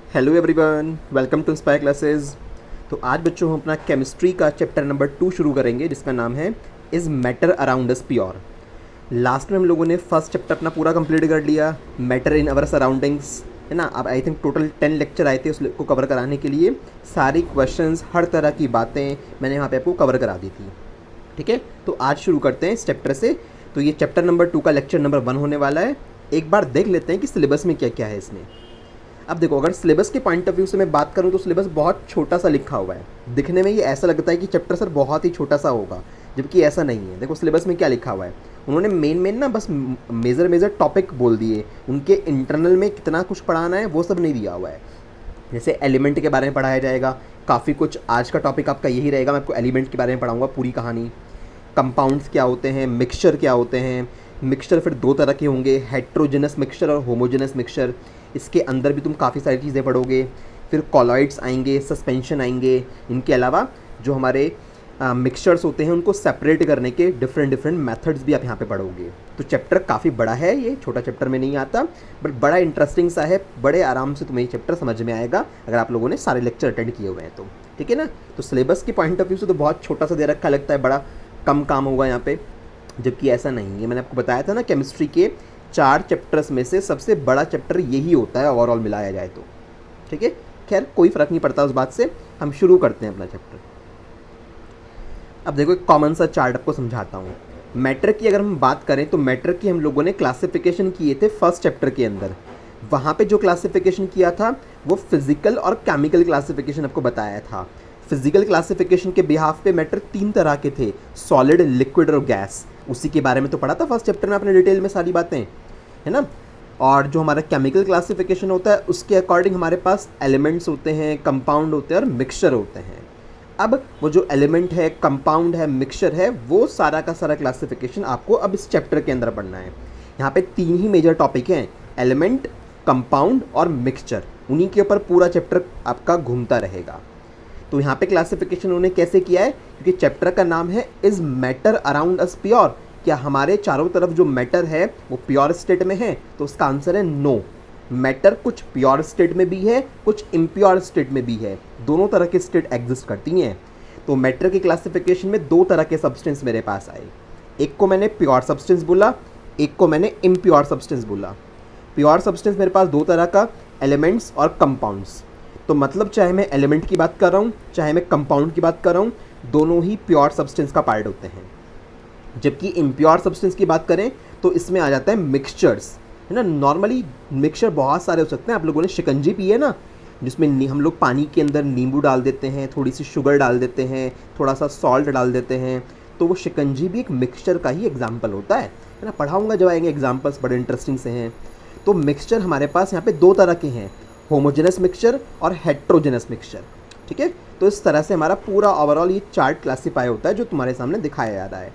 Hello everyone, welcome to Inspire Classes. तो आज बच्चों हम अपना केमिस्ट्री का चैप्टर नंबर 2 शुरू करेंगे, जिसका नाम है is matter around us pure. Last में हम लोगों ने फर्स्ट चैप्टर अपना पूरा कंप्लीट कर लिया, मैटर इन अवर सराउंडिंग्स, है ना। अब आई थिंक टोटल 10 लेक्चर आए थे उसको कवर कराने के लिए। सारी क्वेश्चंस, हर तरह की बातें मैंने यहाँ पे आपको कवर करा दी थी। ठीक है, तो आज शुरू करते हैं इस चैप्टर से। तो ये चैप्टर नंबर 2 का लेक्चर नंबर 1 होने वाला है। एक बार देख लेते हैं कि सिलेबस में क्या क्या है इसमें। अब देखो, अगर सिलेबस के पॉइंट ऑफ व्यू से मैं बात करूँ तो सिलेबस बहुत छोटा सा लिखा हुआ है। दिखने में ये ऐसा लगता है कि चैप्टर सर बहुत ही छोटा सा होगा, जबकि ऐसा नहीं है। देखो सिलेबस में क्या लिखा हुआ है, उन्होंने मेन ना बस मेजर टॉपिक बोल दिए। उनके इंटरनल में कितना कुछ पढ़ाना है वो सब नहीं दिया हुआ है। जैसे एलिमेंट के बारे में पढ़ाया जाएगा, काफ़ी कुछ। आज का टॉपिक आपका यही रहेगा, मैं आपको एलिमेंट के बारे में पढ़ाऊँगा पूरी कहानी। कंपाउंड्स क्या होते हैं, मिक्सचर क्या होते हैं। मिक्सचर फिर दो तरह के होंगे, हेट्रोजेनस मिक्सचर और होमोजेनस मिक्सचर। इसके अंदर भी तुम काफ़ी सारी चीज़ें पढ़ोगे। फिर कॉलॉइड्स आएंगे, सस्पेंशन आएंगे। इनके अलावा जो हमारे मिक्सचर्स होते हैं उनको सेपरेट करने के डिफरेंट मेथड्स भी आप यहाँ पे पढ़ोगे। तो चैप्टर काफ़ी बड़ा है, ये छोटा चैप्टर में नहीं आता, बट बड़ा इंटरेस्टिंग सा है। बड़े आराम से तुम्हें ये चैप्टर समझ में आएगा अगर आप लोगों ने सारे लेक्चर अटेंड किए हुए हैं तो। ठीक है ना। तो सिलेबस के पॉइंट ऑफ व्यू से तो बहुत छोटा सा दे रखा लगता है, बड़ा कम काम होगा यहाँ पे, जबकि ऐसा नहीं है। मैंने आपको बताया था ना, केमिस्ट्री के 4 चैप्टर्स में से सबसे बड़ा चैप्टर यही होता है ओवरऑल मिलाया जाए तो। ठीक है, खैर कोई फ़र्क नहीं पड़ता उस बात से। हम शुरू करते हैं अपना चैप्टर। अब देखो, एक कॉमन सा चार्ट आपको समझाता हूँ। मैटर की अगर हम बात करें तो मैटर की हम लोगों ने क्लासिफिकेशन किए थे फर्स्ट चैप्टर के अंदर। वहाँ पे जो क्लासिफिकेशन किया था वो फिजिकल और केमिकल क्लासिफिकेशन आपको बताया था। फिजिकल क्लासिफिकेशन के बिहाफ पे मैटर 3 तरह के थे, सॉलिड, लिक्विड और गैस। उसी के बारे में तो पढ़ा था फर्स्ट चैप्टर में आपने डिटेल में सारी बातें, है ना। और जो हमारा केमिकल क्लासिफिकेशन होता है उसके अकॉर्डिंग हमारे पास एलिमेंट्स होते हैं, कंपाउंड होते हैं और मिक्सचर होते हैं। अब वो जो एलिमेंट है, कंपाउंड है, मिक्सचर है, वो सारा का सारा क्लासिफिकेशन आपको अब इस चैप्टर के अंदर पढ़ना है। यहाँ पे 3 ही मेजर टॉपिक हैं, एलिमेंट, कंपाउंड और मिक्सचर। उन्हीं के ऊपर पूरा चैप्टर आपका घूमता रहेगा। तो यहाँ पे क्लासिफिकेशन उन्होंने कैसे किया है, क्योंकि चैप्टर का नाम है is matter around us pure. क्या हमारे चारों तरफ जो मैटर है वो प्योर स्टेट में है? तो उसका आंसर है नो। मैटर कुछ प्योर स्टेट में भी है, कुछ इम्प्योर स्टेट में भी है। दोनों तरह के स्टेट एग्जिस्ट करती हैं। तो मैटर के क्लासिफिकेशन में 2 तरह के सब्सटेंस मेरे पास आए। एक को मैंने प्योर सब्सटेंस बोला, एक को मैंने इम्प्योर सब्सटेंस बोला। प्योर सब्सटेंस मेरे पास 2 तरह का, एलिमेंट्स और कंपाउंड्स। तो मतलब चाहे मैं एलिमेंट की बात कर रहा हूँ, चाहे मैं कंपाउंड की बात कर रहा हूँ, दोनों ही प्योर सब्सटेंस का पार्ट होते हैं। जबकि इम्प्योर सब्सटेंस की बात करें तो इसमें आ जाता है मिक्सचर्स, है ना। नॉर्मली मिक्सचर बहुत सारे हो सकते हैं। आप लोगों ने शिकंजी पी है ना, जिसमें हम लोग पानी के अंदर नींबू डाल देते हैं, थोड़ी सी शुगर डाल देते हैं, थोड़ा सा सॉल्ट डाल देते हैं। तो वो शिकंजी भी एक मिक्सचर का ही एग्जाम्पल होता है ना। पढ़ाऊँगा जब आएंगे एग्जाम्पल्स, बड़े इंटरेस्टिंग से हैं। तो मिक्सचर हमारे पास यहाँ पे 2 तरह के हैं, होमोजेनस मिक्सचर और हेट्रोजेनस मिक्सचर। ठीक है, तो इस तरह से हमारा पूरा ओवरऑल ये चार्ट क्लासीफाई होता है जो तुम्हारे सामने दिखाया जा रहा है।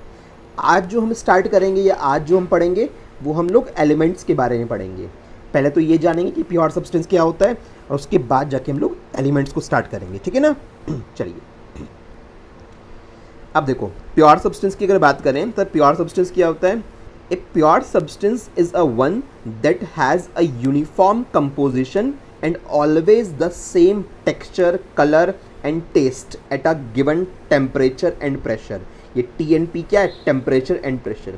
आज जो हम स्टार्ट करेंगे या आज जो हम पढ़ेंगे वो हम लोग एलिमेंट्स के बारे में पढ़ेंगे। पहले तो ये जानेंगे कि प्योर सब्सटेंस क्या होता है, और उसके बाद जाके हम लोग एलिमेंट्स को स्टार्ट करेंगे। ठीक है ना। चलिए, अब देखो, प्योर सब्सटेंस की अगर बात करें तो प्योर सब्सटेंस क्या होता है। A pure substance is a one that has a uniform composition and always the same texture, color and taste at a given temperature and pressure। ये TNP क्या है, टेम्परेचर एंड प्रेशर।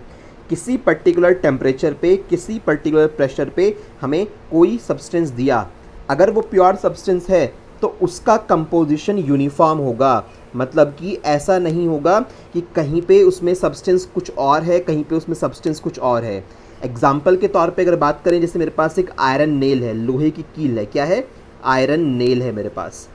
किसी particular temperature पे, किसी particular pressure पे हमें कोई substance दिया, अगर वो प्योर सब्सटेंस है तो उसका कंपोजिशन यूनिफॉर्म होगा। मतलब कि ऐसा नहीं होगा कि कहीं पे उसमें सब्सटेंस कुछ और है, कहीं पे उसमें सब्सटेंस कुछ और है। एग्जाम्पल के तौर पे अगर बात करें, जैसे मेरे पास एक आयरन नेल है, लोहे की कील है। क्या है? आयरन नेल है मेरे पास।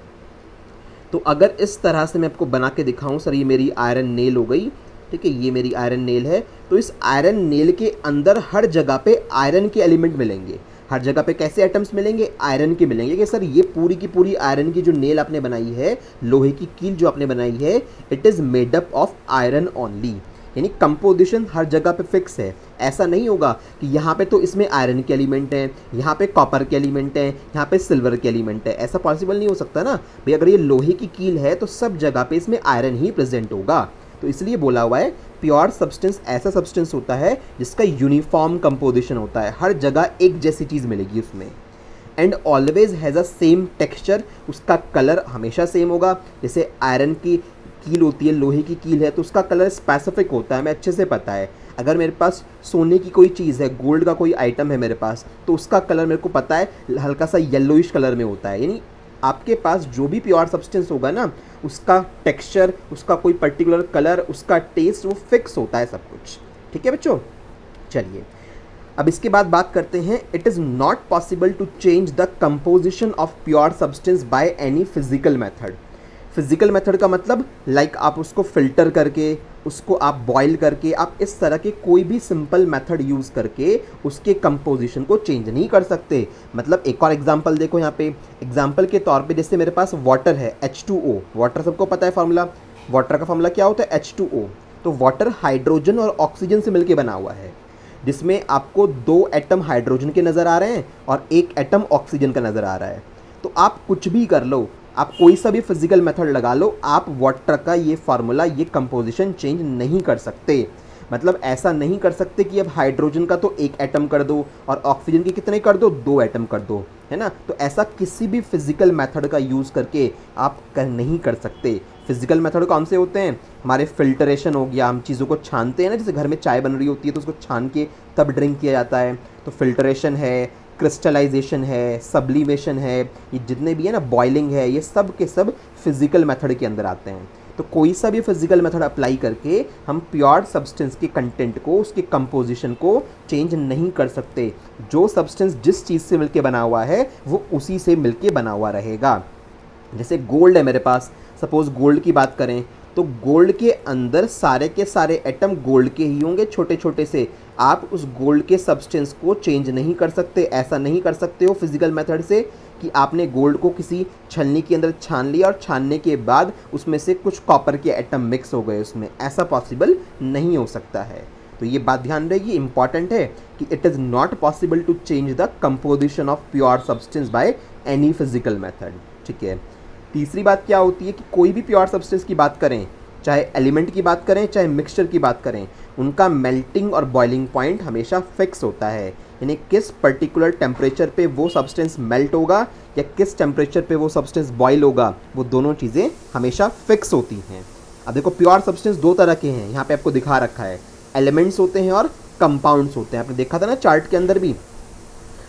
तो अगर इस तरह से मैं आपको बना के दिखाऊं, सर ये मेरी आयरन नेल हो गई, ठीक है, ये मेरी आयरन नेल है। तो इस आयरन नेल के अंदर हर जगह पे आयरन के एलिमेंट मिलेंगे। हर जगह पे कैसे एटम्स मिलेंगे? आयरन के मिलेंगे। कि सर ये पूरी की पूरी आयरन की जो नेल आपने बनाई है, लोहे की कील जो आपने बनाई है, it is made up of iron only. यानी कंपोजिशन हर जगह पे फिक्स है। ऐसा नहीं होगा कि यहाँ पे तो इसमें आयरन के एलिमेंट हैं, यहाँ पे कॉपर के एलिमेंट हैं, यहाँ पे सिल्वर के एलिमेंट है। ऐसा पॉसिबल नहीं हो सकता ना भाई। अगर ये लोहे की कील है तो सब जगह पे इसमें आयरन ही प्रेजेंट होगा। तो इसलिए बोला हुआ है प्योर सब्सटेंस ऐसा सब्सटेंस होता है जिसका यूनिफॉर्म कंपोजिशन होता है, हर जगह एक जैसी चीज़ मिलेगी उसमें। And always has a same texture, उसका कलर हमेशा सेम होगा। जैसे आयरन की कील होती है, लोहे की कील है, तो उसका कलर स्पेसिफिक होता है, हमें अच्छे से पता है। अगर मेरे पास सोने की कोई चीज़ है, गोल्ड का कोई आइटम है मेरे पास, तो उसका कलर मेरे को पता है हल्का सा येलोइश कलर में होता है। यानी आपके पास जो भी प्योर सब्सटेंस होगा ना, उसका टेक्सचर, उसका कोई पर्टिकुलर कलर, उसका टेस्ट, वो फिक्स होता है सब कुछ। ठीक है बच्चों, चलिए अब इसके बाद बात करते हैं। It is not possible to change the composition of pure substance by any physical method. Physical method का मतलब लाइक आप उसको फिल्टर करके, उसको आप बॉयल करके, आप इस तरह के कोई भी सिंपल मेथड यूज़ करके उसके कंपोजिशन को चेंज नहीं कर सकते। मतलब एक और एग्जांपल देखो यहाँ पे, एग्जांपल के तौर पे जैसे मेरे पास वाटर है H2O, वाटर सबको पता है फार्मूला, वाटर का फार्मूला क्या होता है H2O। तो वाटर हाइड्रोजन और ऑक्सीजन से मिलकर बना हुआ है, जिसमें आपको 2 एटम हाइड्रोजन के नज़र आ रहे हैं और 1 एटम ऑक्सीजन का नज़र आ रहा है। तो आप कुछ भी कर लो, आप कोई सा भी फिजिकल मेथड लगा लो, आप वाटर का ये फार्मूला, ये कंपोजिशन चेंज नहीं कर सकते। मतलब ऐसा नहीं कर सकते कि अब हाइड्रोजन का तो 1 एटम कर दो और ऑक्सीजन के कितने कर दो, 2 एटम कर दो, है ना। तो ऐसा किसी भी फिजिकल मेथड का यूज़ करके आप नहीं कर सकते। फिजिकल मेथड कौन से होते हैं, हमारे फिल्टरेशन हो गया, हम चीज़ों को छानते हैं ना, जैसे घर में चाय बन रही होती है तो उसको छान के तब ड्रिंक किया जाता है, तो फिल्टरेशन है, क्रिस्टलाइजेशन है, सब्लिमेशन है, ये जितने भी है ना, बॉइलिंग है, ये सब के सब फिजिकल मेथड के अंदर आते हैं। तो कोई सा भी फिजिकल मेथड अप्लाई करके हम प्योर सब्सटेंस के कंटेंट को, उसके कंपोजिशन को चेंज नहीं कर सकते। जो सब्सटेंस जिस चीज़ से मिलके बना हुआ है वो उसी से मिलके बना हुआ रहेगा। जैसे गोल्ड है मेरे पास, सपोज गोल्ड की बात करें, तो गोल्ड के अंदर सारे के सारे एटम गोल्ड के ही होंगे, छोटे छोटे से। आप उस गोल्ड के सब्सटेंस को चेंज नहीं कर सकते। ऐसा नहीं कर सकते हो फिजिकल मेथड से कि आपने गोल्ड को किसी छलनी के अंदर छान लिया और छानने के बाद उसमें से कुछ कॉपर के एटम मिक्स हो गए उसमें, ऐसा पॉसिबल नहीं हो सकता है। तो ये बात ध्यान रहेगी, इंपॉर्टेंट है कि it is not possible to change the composition of pure substance by any physical method. ठीक है, तीसरी बात क्या होती है कि कोई भी प्योर सब्सटेंस की बात करें, चाहे एलिमेंट की बात करें चाहे मिक्सचर की बात करें, उनका मेल्टिंग और बॉइलिंग पॉइंट हमेशा फिक्स होता है। यानी किस पर्टिकुलर टेम्परेचर पे वो सब्सटेंस मेल्ट होगा या किस टेम्परेचर पे वो सब्सटेंस बॉयल होगा, वो दोनों चीज़ें हमेशा फिक्स होती हैं। अब देखो प्योर सब्सटेंस 2 तरह के हैं, यहाँ पे आपको दिखा रखा है, एलिमेंट्स होते हैं और कंपाउंड्स होते हैं। आपने देखा था ना चार्ट के अंदर भी।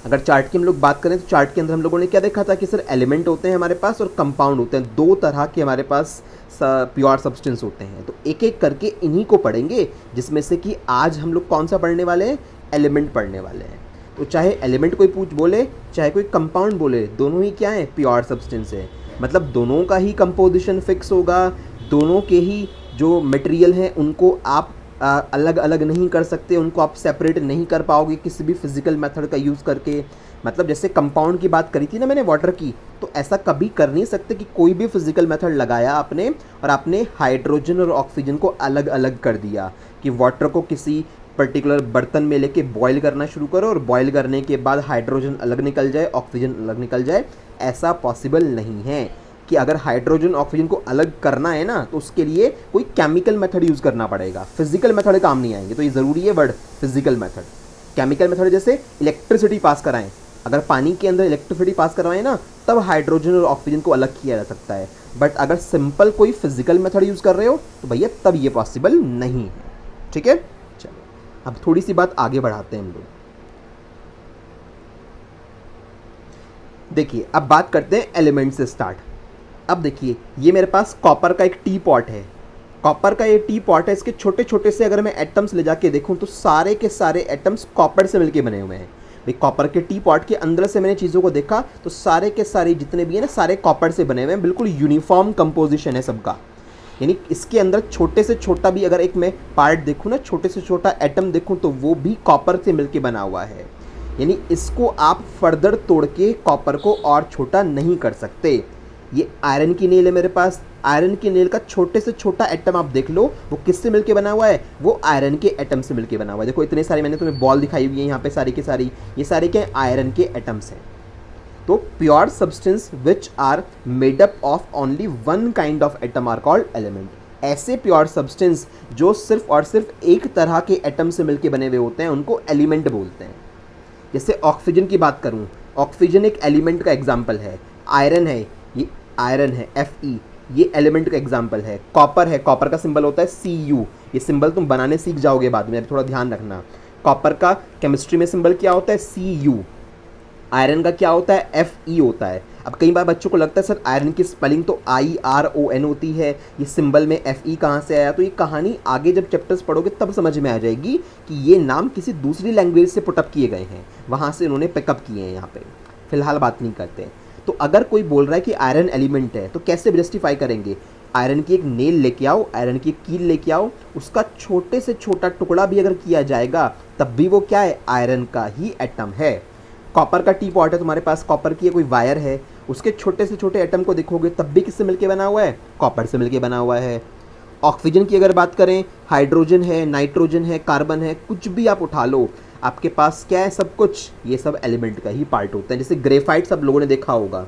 अगर चार्ट की हम लोग बात करें तो चार्ट के अंदर हम लोगों ने क्या देखा था कि सर एलिमेंट होते हैं हमारे पास और कंपाउंड होते हैं। 2 तरह के हमारे पास प्योर सब्सटेंस होते हैं। तो एक एक करके इन्हीं को पढ़ेंगे, जिसमें से कि आज हम लोग कौन सा पढ़ने वाले हैं, एलिमेंट पढ़ने वाले हैं। तो चाहे एलिमेंट कोई पूछ बोले चाहे कोई कंपाउंड बोले, दोनों ही क्या है, प्योर सब्सटेंस है। मतलब दोनों का ही कंपोजिशन फिक्स होगा, दोनों के ही जो मटेरियल हैं उनको आप अलग अलग नहीं कर सकते, उनको आप सेपरेट नहीं कर पाओगे किसी भी फिजिकल मेथड का यूज़ करके। मतलब जैसे कंपाउंड की बात करी थी ना मैंने वाटर की, तो ऐसा कभी कर नहीं सकते कि कोई भी फिजिकल मेथड लगाया आपने और आपने हाइड्रोजन और ऑक्सीजन को अलग अलग कर दिया कि वाटर को किसी पर्टिकुलर बर्तन में लेके बॉईल करना शुरू करो और बॉईल करने के बाद हाइड्रोजन अलग निकल जाए, ऑक्सीजन अलग निकल जाए। ऐसा पॉसिबल नहीं है कि अगर हाइड्रोजन ऑक्सीजन को अलग करना है ना, तो उसके लिए कोई केमिकल मेथड यूज़ करना पड़ेगा। फिजिकल मेथड काम नहीं आएंगे। तो ये ज़रूरी है word physical method. Chemical method जैसे इलेक्ट्रिसिटी पास कराएं, अगर पानी के अंदर इलेक्ट्रिसिटी पास करवाएं ना, तब हाइड्रोजन और ऑक्सीजन को अलग किया जा सकता है। बट अगर सिंपल कोई फिजिकल मेथड यूज़ कर रहे हो तो भैया तब ये पॉसिबल नहीं है। ठीक है, चलो अब थोड़ी सी बात आगे बढ़ाते हैं हम लोग। देखिए अब बात करते हैं एलिमेंट से स्टार्ट। अब देखिए ये मेरे पास कॉपर का एक टी पॉट है। कॉपर का ये टी पॉट है, इसके छोटे छोटे से अगर मैं एटम्स ले जाके देखूं तो सारे के सारे एटम्स कॉपर से मिलके बने हुए हैं। भाई कॉपर के टी पॉट के अंदर से मैंने चीज़ों को देखा तो सारे के सारे जितने भी हैं ना, सारे कॉपर से बने हुए हैं। बिल्कुल यूनिफॉर्म कंपोजिशन है सबका। यानी इसके अंदर छोटे से छोटा भी अगर एक मैं पार्ट देखूँ ना, छोटे से छोटा एटम देखूँ तो वो भी कॉपर से मिलके बना हुआ है। यानी इसको आप फर्दर तोड़ के कॉपर को और छोटा नहीं कर सकते। ये आयरन की नेल है मेरे पास, आयरन की नेल का छोटे से छोटा एटम आप देख लो, वो किससे मिलके बना हुआ है, वो आयरन के एटम से मिलके बना हुआ है। देखो इतने सारे मैंने तुम्हें बॉल दिखाई हुई है यहाँ पे, सारी की सारी ये सारे क्या आयरन के एटम्स हैं। तो pure substance which are made up of only one kind of atom are called element. ऐसे प्योर सब्सटेंस जो सिर्फ और सिर्फ एक तरह के एटम से मिलके बने हुए होते हैं उनको एलिमेंट बोलते हैं। जैसे ऑक्सीजन की बात करूं ऑक्सीजन एक एलिमेंट का एग्जाम्पल है, आयरन है, ये आयरन है Fe, ये एलिमेंट का एग्जाम्पल है, कॉपर है, कॉपर का सिंबल होता है Cu, ये सिंबल तुम बनाने सीख जाओगे बाद में, थोड़ा ध्यान रखना। कॉपर का केमिस्ट्री में सिंबल क्या होता है Cu, आयरन का क्या होता है Fe होता है। अब कई बार बच्चों को लगता है सर आयरन की स्पेलिंग तो IRON होती है, ये सिंबल में Fe कहाँ से आया? तो ये कहानी आगे जब चैप्टर्स पढ़ोगे तब समझ में आ जाएगी कि ये नाम किसी दूसरी लैंग्वेज से पुटअप किए गए हैं, वहाँ से उन्होंने पिकअप किए हैं, यहाँ पे फिलहाल बात नहीं करते। तो अगर कोई बोल रहा है कि आयरन एलिमेंट है तो कैसे जस्टिफाई करेंगे? आयरन की एक नेल लेके आओ, आयरन की कील लेके आओ, उसका छोटे से छोटा टुकड़ा भी अगर किया जाएगा तब भी वो क्या है? आयरन का ही एटम है। कॉपर का टी पॉट है तुम्हारे पास, कॉपर की कोई वायर है, उसके छोटे से छोटे एटम को देखोगे तब भी किससे मिलके बना हुआ है? कॉपर से मिलके बना हुआ है। ऑक्सीजन की अगर बात करें, हाइड्रोजन है, नाइट्रोजन है, कार्बन है, कुछ भी आप उठा लो, आपके पास क्या है? सब कुछ ये सब एलिमेंट का ही पार्ट होता है। जैसे ग्रेफाइट सब लोगों ने देखा होगा,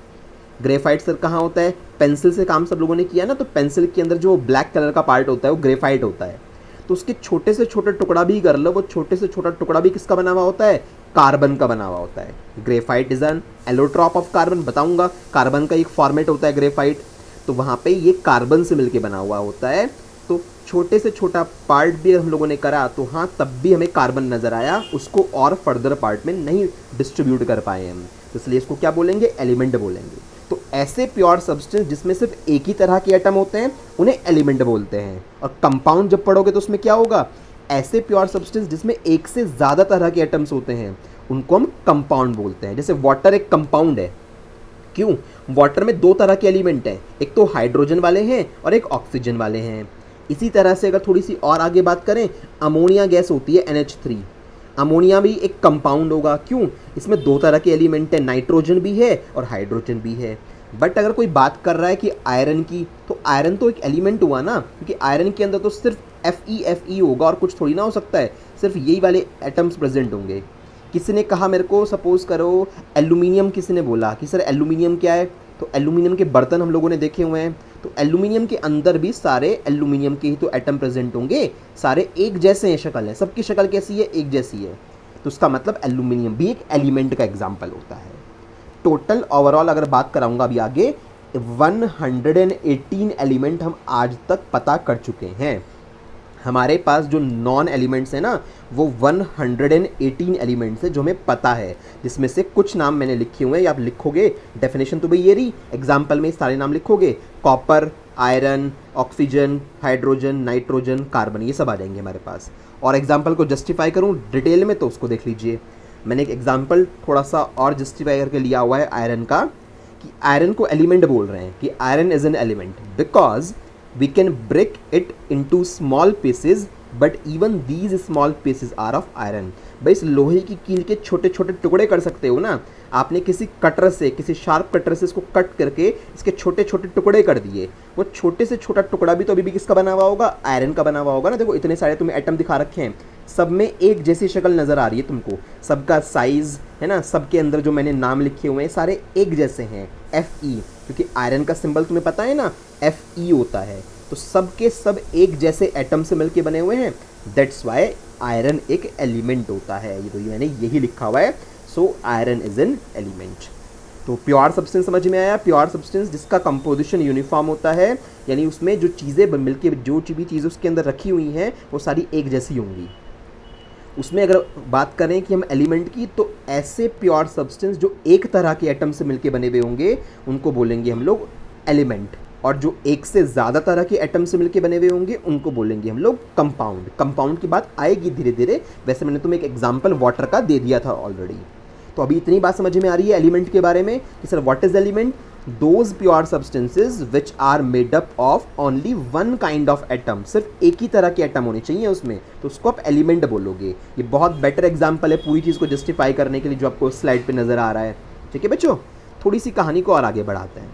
ग्रेफाइट सर कहाँ होता है? पेंसिल से काम सब लोगों ने किया ना, तो पेंसिल के अंदर जो ब्लैक कलर का पार्ट होता है वो ग्रेफाइट होता है। तो उसके छोटे से छोटे टुकड़ा भी कर लो, वो छोटे से छोटा टुकड़ा भी किसका बना हुआ होता है? कार्बन का बना हुआ होता है। Graphite is an allotrope of carbon, बताऊंगा कार्बन का एक फॉर्मेट होता है ग्रेफाइट, तो वहाँ पे ये कार्बन से मिलके बना हुआ होता है। तो छोटे से छोटा पार्ट भी हम लोगों ने करा तो हाँ तब भी हमें कार्बन नज़र आया, उसको और फर्दर पार्ट में नहीं डिस्ट्रीब्यूट कर पाए हम, तो इसलिए इसको क्या बोलेंगे? एलिमेंट बोलेंगे। तो ऐसे प्योर सब्सटेंस जिसमें सिर्फ एक ही तरह के एटम होते हैं उन्हें एलिमेंट बोलते हैं। और कंपाउंड जब पढ़ोगे तो उसमें क्या होगा? ऐसे प्योर सब्सटेंस जिसमें एक से ज़्यादा तरह के एटम्स होते हैं उनको हम कंपाउंड बोलते हैं। जैसे वाटर एक कंपाउंड है, क्यों? वाटर में दो तरह के एलिमेंट हैं, एक तो हाइड्रोजन वाले हैं और एक ऑक्सीजन वाले हैं। इसी तरह से अगर थोड़ी सी और आगे बात करें, अमोनिया गैस होती है NH3, अमोनिया भी एक कंपाउंड होगा, क्यों? इसमें दो तरह के एलिमेंट है, नाइट्रोजन भी है और हाइड्रोजन भी है। बट अगर कोई बात कर रहा है कि आयरन की, तो आयरन तो एक एलिमेंट हुआ ना, क्योंकि आयरन के अंदर तो सिर्फ Fe होगा और कुछ थोड़ी ना हो सकता है, सिर्फ यही वाले एटम्स प्रेजेंट होंगे। किसी ने कहा मेरे को, सपोज करो एल्यूमिनियम, किसी ने बोला कि सर एल्यूमिनियम क्या है? तो एल्यूमिनियम के बर्तन हम लोगों ने देखे हुए हैं, तो एल्यूमिनियम के अंदर भी सारे एल्यूमिनियम के ही तो एटम प्रेजेंट होंगे, सारे एक जैसे हैं, शक्ल है, सबकी शक्ल कैसी है? एक जैसी है। तो उसका मतलब एल्यूमिनियम भी एक एलिमेंट का एग्जाम्पल होता है। टोटल ओवरऑल अगर बात कराऊंगा अभी आगे, 118 एलिमेंट हम आज तक पता कर चुके हैं। हमारे पास जो नॉन एलिमेंट्स हैं ना, वो 118 एलिमेंट्स है जो हमें पता है, जिसमें से कुछ नाम मैंने लिखे हुए हैं, आप लिखोगे डेफिनेशन तो भाई ये रही, एग्जाम्पल में सारे नाम लिखोगे, copper, iron, oxygen, hydrogen, nitrogen, carbon, ये सब आ जाएंगे हमारे पास। और एग्जाम्पल को जस्टिफाई करूँ डिटेल में तो उसको देख लीजिए, मैंने एक एग्जाम्पल थोड़ा सा और जस्टिफाई करके लिया हुआ है आयरन का, कि आयरन को एलिमेंट बोल रहे हैं, कि iron is an element because we can break it into small pieces but even these small pieces are of iron। भाई इस लोहे की कील के छोटे छोटे टुकड़े कर सकते हो ना, आपने किसी कटर से, किसी शार्प कटर से इसको कट करके इसके छोटे छोटे टुकड़े कर दिए, वो छोटे से छोटा टुकड़ा भी तो अभी भी किसका बना हुआ होगा? आयरन का बना हुआ होगा ना। देखो इतने सारे तुम्हें एटम दिखा रखे हैं, सब में एक जैसी शक्ल नज़र आ रही है तुमको, सबका साइज़ है ना, सबके अंदर जो मैंने नाम लिखे हुए हैं सारे एक जैसे हैं, Fe, क्योंकि आयरन का सिंबल तुम्हें पता है ना, Fe होता है। तो सब के सब एक जैसे एटम से मिलके बने हुए हैं, दैट्स वाई आयरन एक एलिमेंट होता है। ये तो मैंने यही लिखा हुआ है, so iron is an element. तो प्योर सब्सटेंस समझ में आया? प्योर सब्सटेंस जिसका कंपोजिशन यूनिफॉर्म होता है, यानी उसमें जो चीज़ें मिलके, जो भी चीज़ें उसके अंदर रखी हुई हैं वो सारी एक जैसी होंगी। उसमें अगर बात करें कि हम एलिमेंट की, तो ऐसे प्योर सब्सटेंस जो एक तरह के एटम से मिलके बने हुए होंगे उनको बोलेंगे हम लोग एलिमेंट, और जो एक से ज़्यादा तरह के एटम से मिलके बने हुए होंगे उनको बोलेंगे हम लोग कंपाउंड। कंपाउंड की बात आएगी धीरे धीरे, वैसे मैंने तुम्हें एक एग्जांपल वाटर का दे दिया था ऑलरेडी। तो अभी इतनी बात समझ में आ रही है एलिमेंट के बारे में कि sir what is element? Those pure substances which are made up of only one kind of atom, सिर्फ एक ही तरह के एटम होने चाहिए उसमें, तो उसको आप एलिमेंट बोलोगे। ये बहुत बेटर एग्जाम्पल है पूरी चीज़ को जस्टिफाई करने के लिए जो आपको स्लाइड पर नज़र आ रहा है। ठीक है बच्चों, थोड़ी सी कहानी को और आगे बढ़ाते हैं।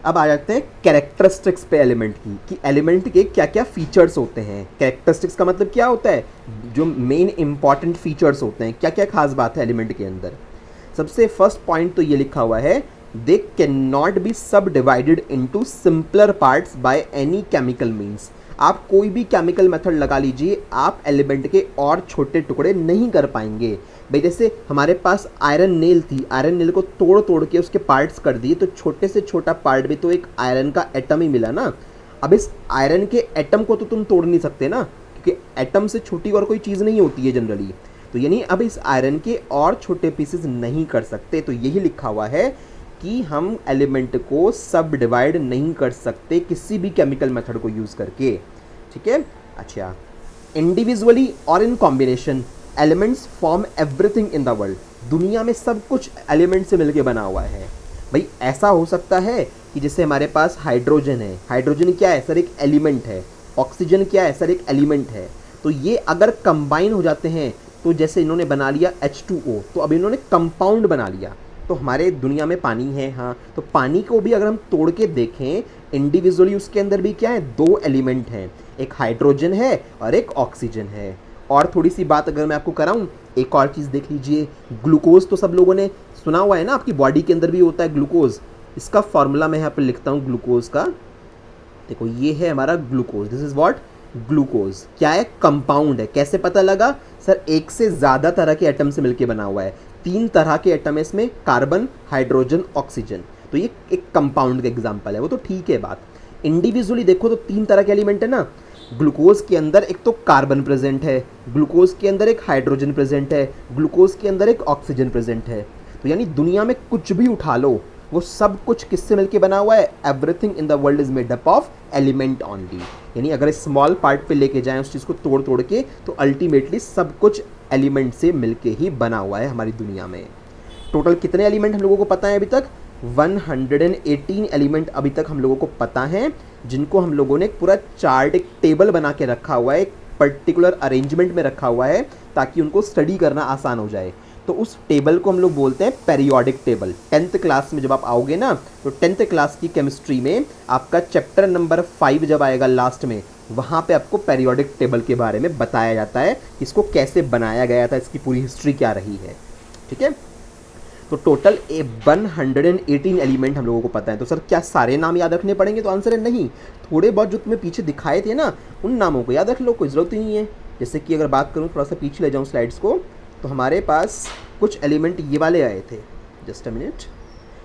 अब आ जाते हैं कैरेक्टरिस्टिक्स पे एलिमेंट की, कि एलिमेंट के क्या क्या फीचर्स होते हैं। कैरेक्टरिस्टिक्स का मतलब क्या होता है? जो मेन इंपॉर्टेंट फीचर्स होते हैं, क्या क्या खास बात है एलिमेंट के अंदर। सबसे फर्स्ट पॉइंट तो ये लिखा हुआ है, दे कैन नॉट बी सब divided into simpler parts by any chemical means. आप कोई भी केमिकल मेथड लगा लीजिए, आप एलिमेंट के और छोटे टुकड़े नहीं कर पाएंगे। भाई जैसे हमारे पास आयरन नेल थी, आयरन नेल को तोड़ तोड़ के उसके पार्ट्स कर दिए, तो छोटे से छोटा पार्ट भी तो एक आयरन का एटम ही मिला ना। अब इस आयरन के एटम को तो तुम तोड़ नहीं सकते ना, क्योंकि एटम से छोटी और कोई चीज़ नहीं होती है जनरली। तो यानी अब इस आयरन के और छोटे पीसेस नहीं कर सकते। तो यही लिखा हुआ है कि हम एलिमेंट को सब डिवाइड नहीं कर सकते किसी भी केमिकल मेथड को यूज़ करके। ठीक है, अच्छा, इंडिविजुअली और in combination elements form everything in the world. दुनिया में सब कुछ एलिमेंट से मिलके बना हुआ है। भाई ऐसा हो सकता है कि जैसे हमारे पास हाइड्रोजन है, हाइड्रोजन क्या है सर, एक एलिमेंट है। ऑक्सीजन क्या है सर, एक एलिमेंट है। तो ये अगर कंबाइन हो जाते हैं, तो जैसे इन्होंने बना लिया H2O, तो अब इन्होंने कंपाउंड बना लिया। तो हमारे दुनिया में पानी है, हाँ, तो पानी को भी अगर हम तोड़ के देखें इंडिविजुअली, उसके अंदर भी क्या है, दो एलिमेंट हैं, एक हाइड्रोजन है और एक ऑक्सीजन है। और थोड़ी सी बात अगर मैं आपको कराऊं, एक और चीज़ देख लीजिए, ग्लूकोज तो सब लोगों ने सुना हुआ है ना, आपकी बॉडी के अंदर भी होता है ग्लूकोज। इसका फॉर्मूला मैं यहाँ पर लिखता हूँ ग्लूकोज का। देखो ये है हमारा glucose, this is what, glucose क्या है, कंपाउंड है। कैसे पता लगा सर, एक से ज़्यादा तरह के एटम से मिलके बना हुआ है, 3 तरह के एटम है इसमें, कार्बन, हाइड्रोजन, ऑक्सीजन। तो ये एक कंपाउंड का एग्जांपल है, वो तो ठीक है बात। इंडिविजुअली देखो तो 3 तरह के एलिमेंट है ना, ग्लूकोज के अंदर एक तो कार्बन प्रेजेंट है, ग्लूकोज के अंदर एक हाइड्रोजन प्रेजेंट है, ग्लूकोज के अंदर एक ऑक्सीजन प्रेजेंट है। तो यानी दुनिया में कुछ भी उठा लो, वो सब कुछ किससे मिलके बना हुआ है, everything in the world is made up of element only. यानी अगर स्मॉल पार्ट पे लेके जाएं उस चीज़ को तोड़ तोड़ के, तो अल्टीमेटली सब कुछ एलिमेंट से मिलके ही बना हुआ है हमारी दुनिया में। टोटल कितने एलिमेंट हम लोगों को पता है अभी तक, 118 एलिमेंट अभी तक हम लोगों को पता है, जिनको हम लोगों ने एक पूरा चार्ट, एक टेबल बना के रखा हुआ है, एक पर्टिकुलर अरेंजमेंट में रखा हुआ है, ताकि उनको स्टडी करना आसान हो जाए। तो उस टेबल को हम लोग बोलते हैं पेरियोडिक टेबल। 10th क्लास में जब आप आओगे ना, तो 10th क्लास की केमिस्ट्री में आपका चैप्टर नंबर 5 जब आएगा लास्ट में, वहाँ पे आपको पेरियोडिक टेबल के बारे में बताया जाता है, इसको कैसे बनाया गया था, इसकी पूरी हिस्ट्री क्या रही है। ठीक है, तो टोटल 118 एलिमेंट हम लोगों को पता है। तो सर क्या सारे नाम याद रखने पड़ेंगे, तो आंसर है नहीं। थोड़े बहुत जो तुम्हें पीछे दिखाए थे ना, उन नामों को याद रख लो, कोई ज़रूरत ही नहीं है। जैसे कि अगर बात करूँ, थोड़ा सा पीछे ले जाऊँ स्लाइड्स को, तो हमारे पास कुछ एलिमेंट ये वाले आए थे, जस्ट अ मिनट,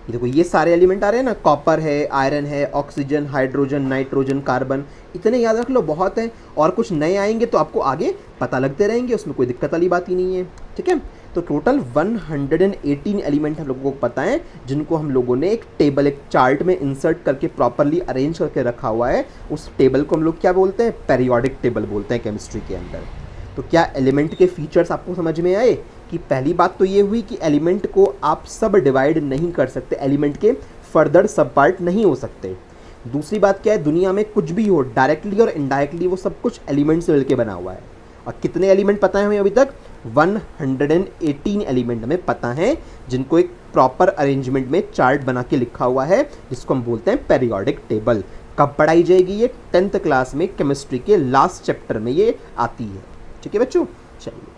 ये देखो ये सारे एलिमेंट आ रहे हैं ना, कॉपर है, आयरन है, ऑक्सीजन, हाइड्रोजन, नाइट्रोजन, कार्बन, इतने याद रख लो, बहुत है। और कुछ नए आएंगे तो आपको आगे पता लगते रहेंगे, उसमें कोई दिक्कत वाली बात ही नहीं है। ठीक है, तो टोटल 118 एलिमेंट हम लोगों को पता है, जिनको हम लोगों ने एक टेबल, एक चार्ट में इंसर्ट करके प्रॉपरली अरेंज करके रखा हुआ है। उस टेबल को हम लोग क्या बोलते हैं, पेरियोडिक टेबल बोलते हैं केमिस्ट्री के अंदर। तो क्या एलिमेंट के फीचर्स आपको समझ में आए? कि पहली बात तो ये हुई कि एलिमेंट को आप सब डिवाइड नहीं कर सकते, एलिमेंट के फर्दर सब पार्ट नहीं हो सकते। दूसरी बात क्या है, दुनिया में कुछ भी हो, डायरेक्टली और इनडायरेक्टली, वो सब कुछ एलिमेंट से मिलकर बना हुआ है। और कितने एलिमेंट पता है हमें अभी तक, 118 एलिमेंट हमें पता है, जिनको एक प्रॉपर अरेंजमेंट में चार्ट बना के लिखा हुआ है, जिसको हम बोलते हैं पेरियोडिक टेबल। कब पढ़ाई जाएगी ये, 10th क्लास में केमिस्ट्री के लास्ट चैप्टर में ये आती है। ठीक है बच्चों, चलिए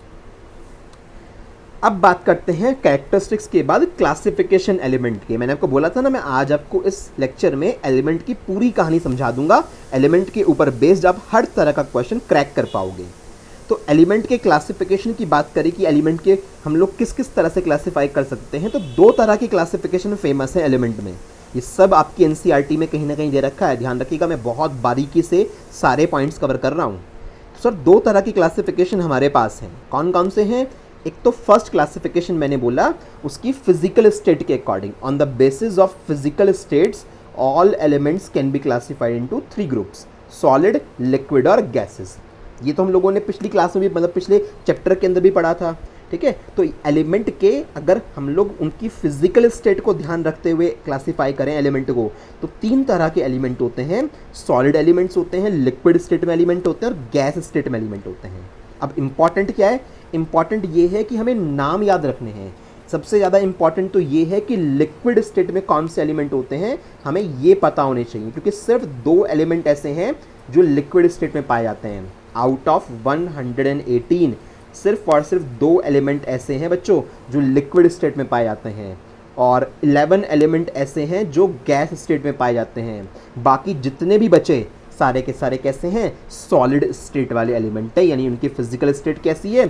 अब बात करते हैं कैरेक्टरिस्टिक्स के बाद क्लासिफिकेशन एलिमेंट के। मैंने आपको बोला था ना, मैं आज आपको इस लेक्चर में एलिमेंट की पूरी कहानी समझा दूंगा। एलिमेंट के ऊपर बेस्ड आप हर तरह का क्वेश्चन क्रैक कर पाओगे। तो एलिमेंट के क्लासिफिकेशन की बात करें कि एलिमेंट के हम लोग किस किस तरह से क्लासीफाई कर सकते हैं, तो 2 तरह की क्लासिफिकेशन फेमस है एलिमेंट में। ये सब आपकी एनसीईआरटी में कहीं ना कहीं दे रखा है, ध्यान रखिएगा, मैं बहुत बारीकी से सारे पॉइंट्स कवर कर रहा हूँ। तो सर 2 तरह की क्लासिफिकेशन हमारे पास हैं, कौन कौन से हैं? एक तो फर्स्ट क्लासिफिकेशन मैंने बोला, उसकी फिजिकल स्टेट के according, on the basis of physical states all elements can be classified into 3 groups, solid, liquid और गैसेस। ये तो हम लोगों ने पिछली क्लास में भी, मतलब पिछले चैप्टर के अंदर भी पढ़ा था। ठीक है, तो एलिमेंट के अगर हम लोग उनकी फिजिकल स्टेट को ध्यान रखते हुए क्लासिफाई करें एलिमेंट को, तो 3 तरह के एलिमेंट होते हैं, सॉलिड एलिमेंट्स होते हैं, लिक्विड स्टेट में एलिमेंट होते हैं और गैस स्टेट में एलिमेंट होते हैं। अब इंपॉर्टेंट क्या है, इंपॉर्टेंट ये है कि हमें नाम याद रखने हैं। सबसे ज़्यादा इंपॉर्टेंट तो ये है कि लिक्विड स्टेट में कौन से एलिमेंट होते हैं, हमें ये पता होने चाहिए, क्योंकि सिर्फ 2 एलिमेंट ऐसे हैं जो लिक्विड स्टेट में पाए जाते हैं। आउट ऑफ 118 सिर्फ और सिर्फ 2 एलिमेंट ऐसे हैं बच्चों जो लिक्विड स्टेट में पाए जाते हैं, और 11 एलिमेंट ऐसे हैं जो गैस स्टेट में पाए जाते हैं। बाकी जितने भी बचे सारे के सारे कैसे हैं, सॉलिड स्टेट वाले एलिमेंट है, यानी उनकी फिजिकल स्टेट कैसी है,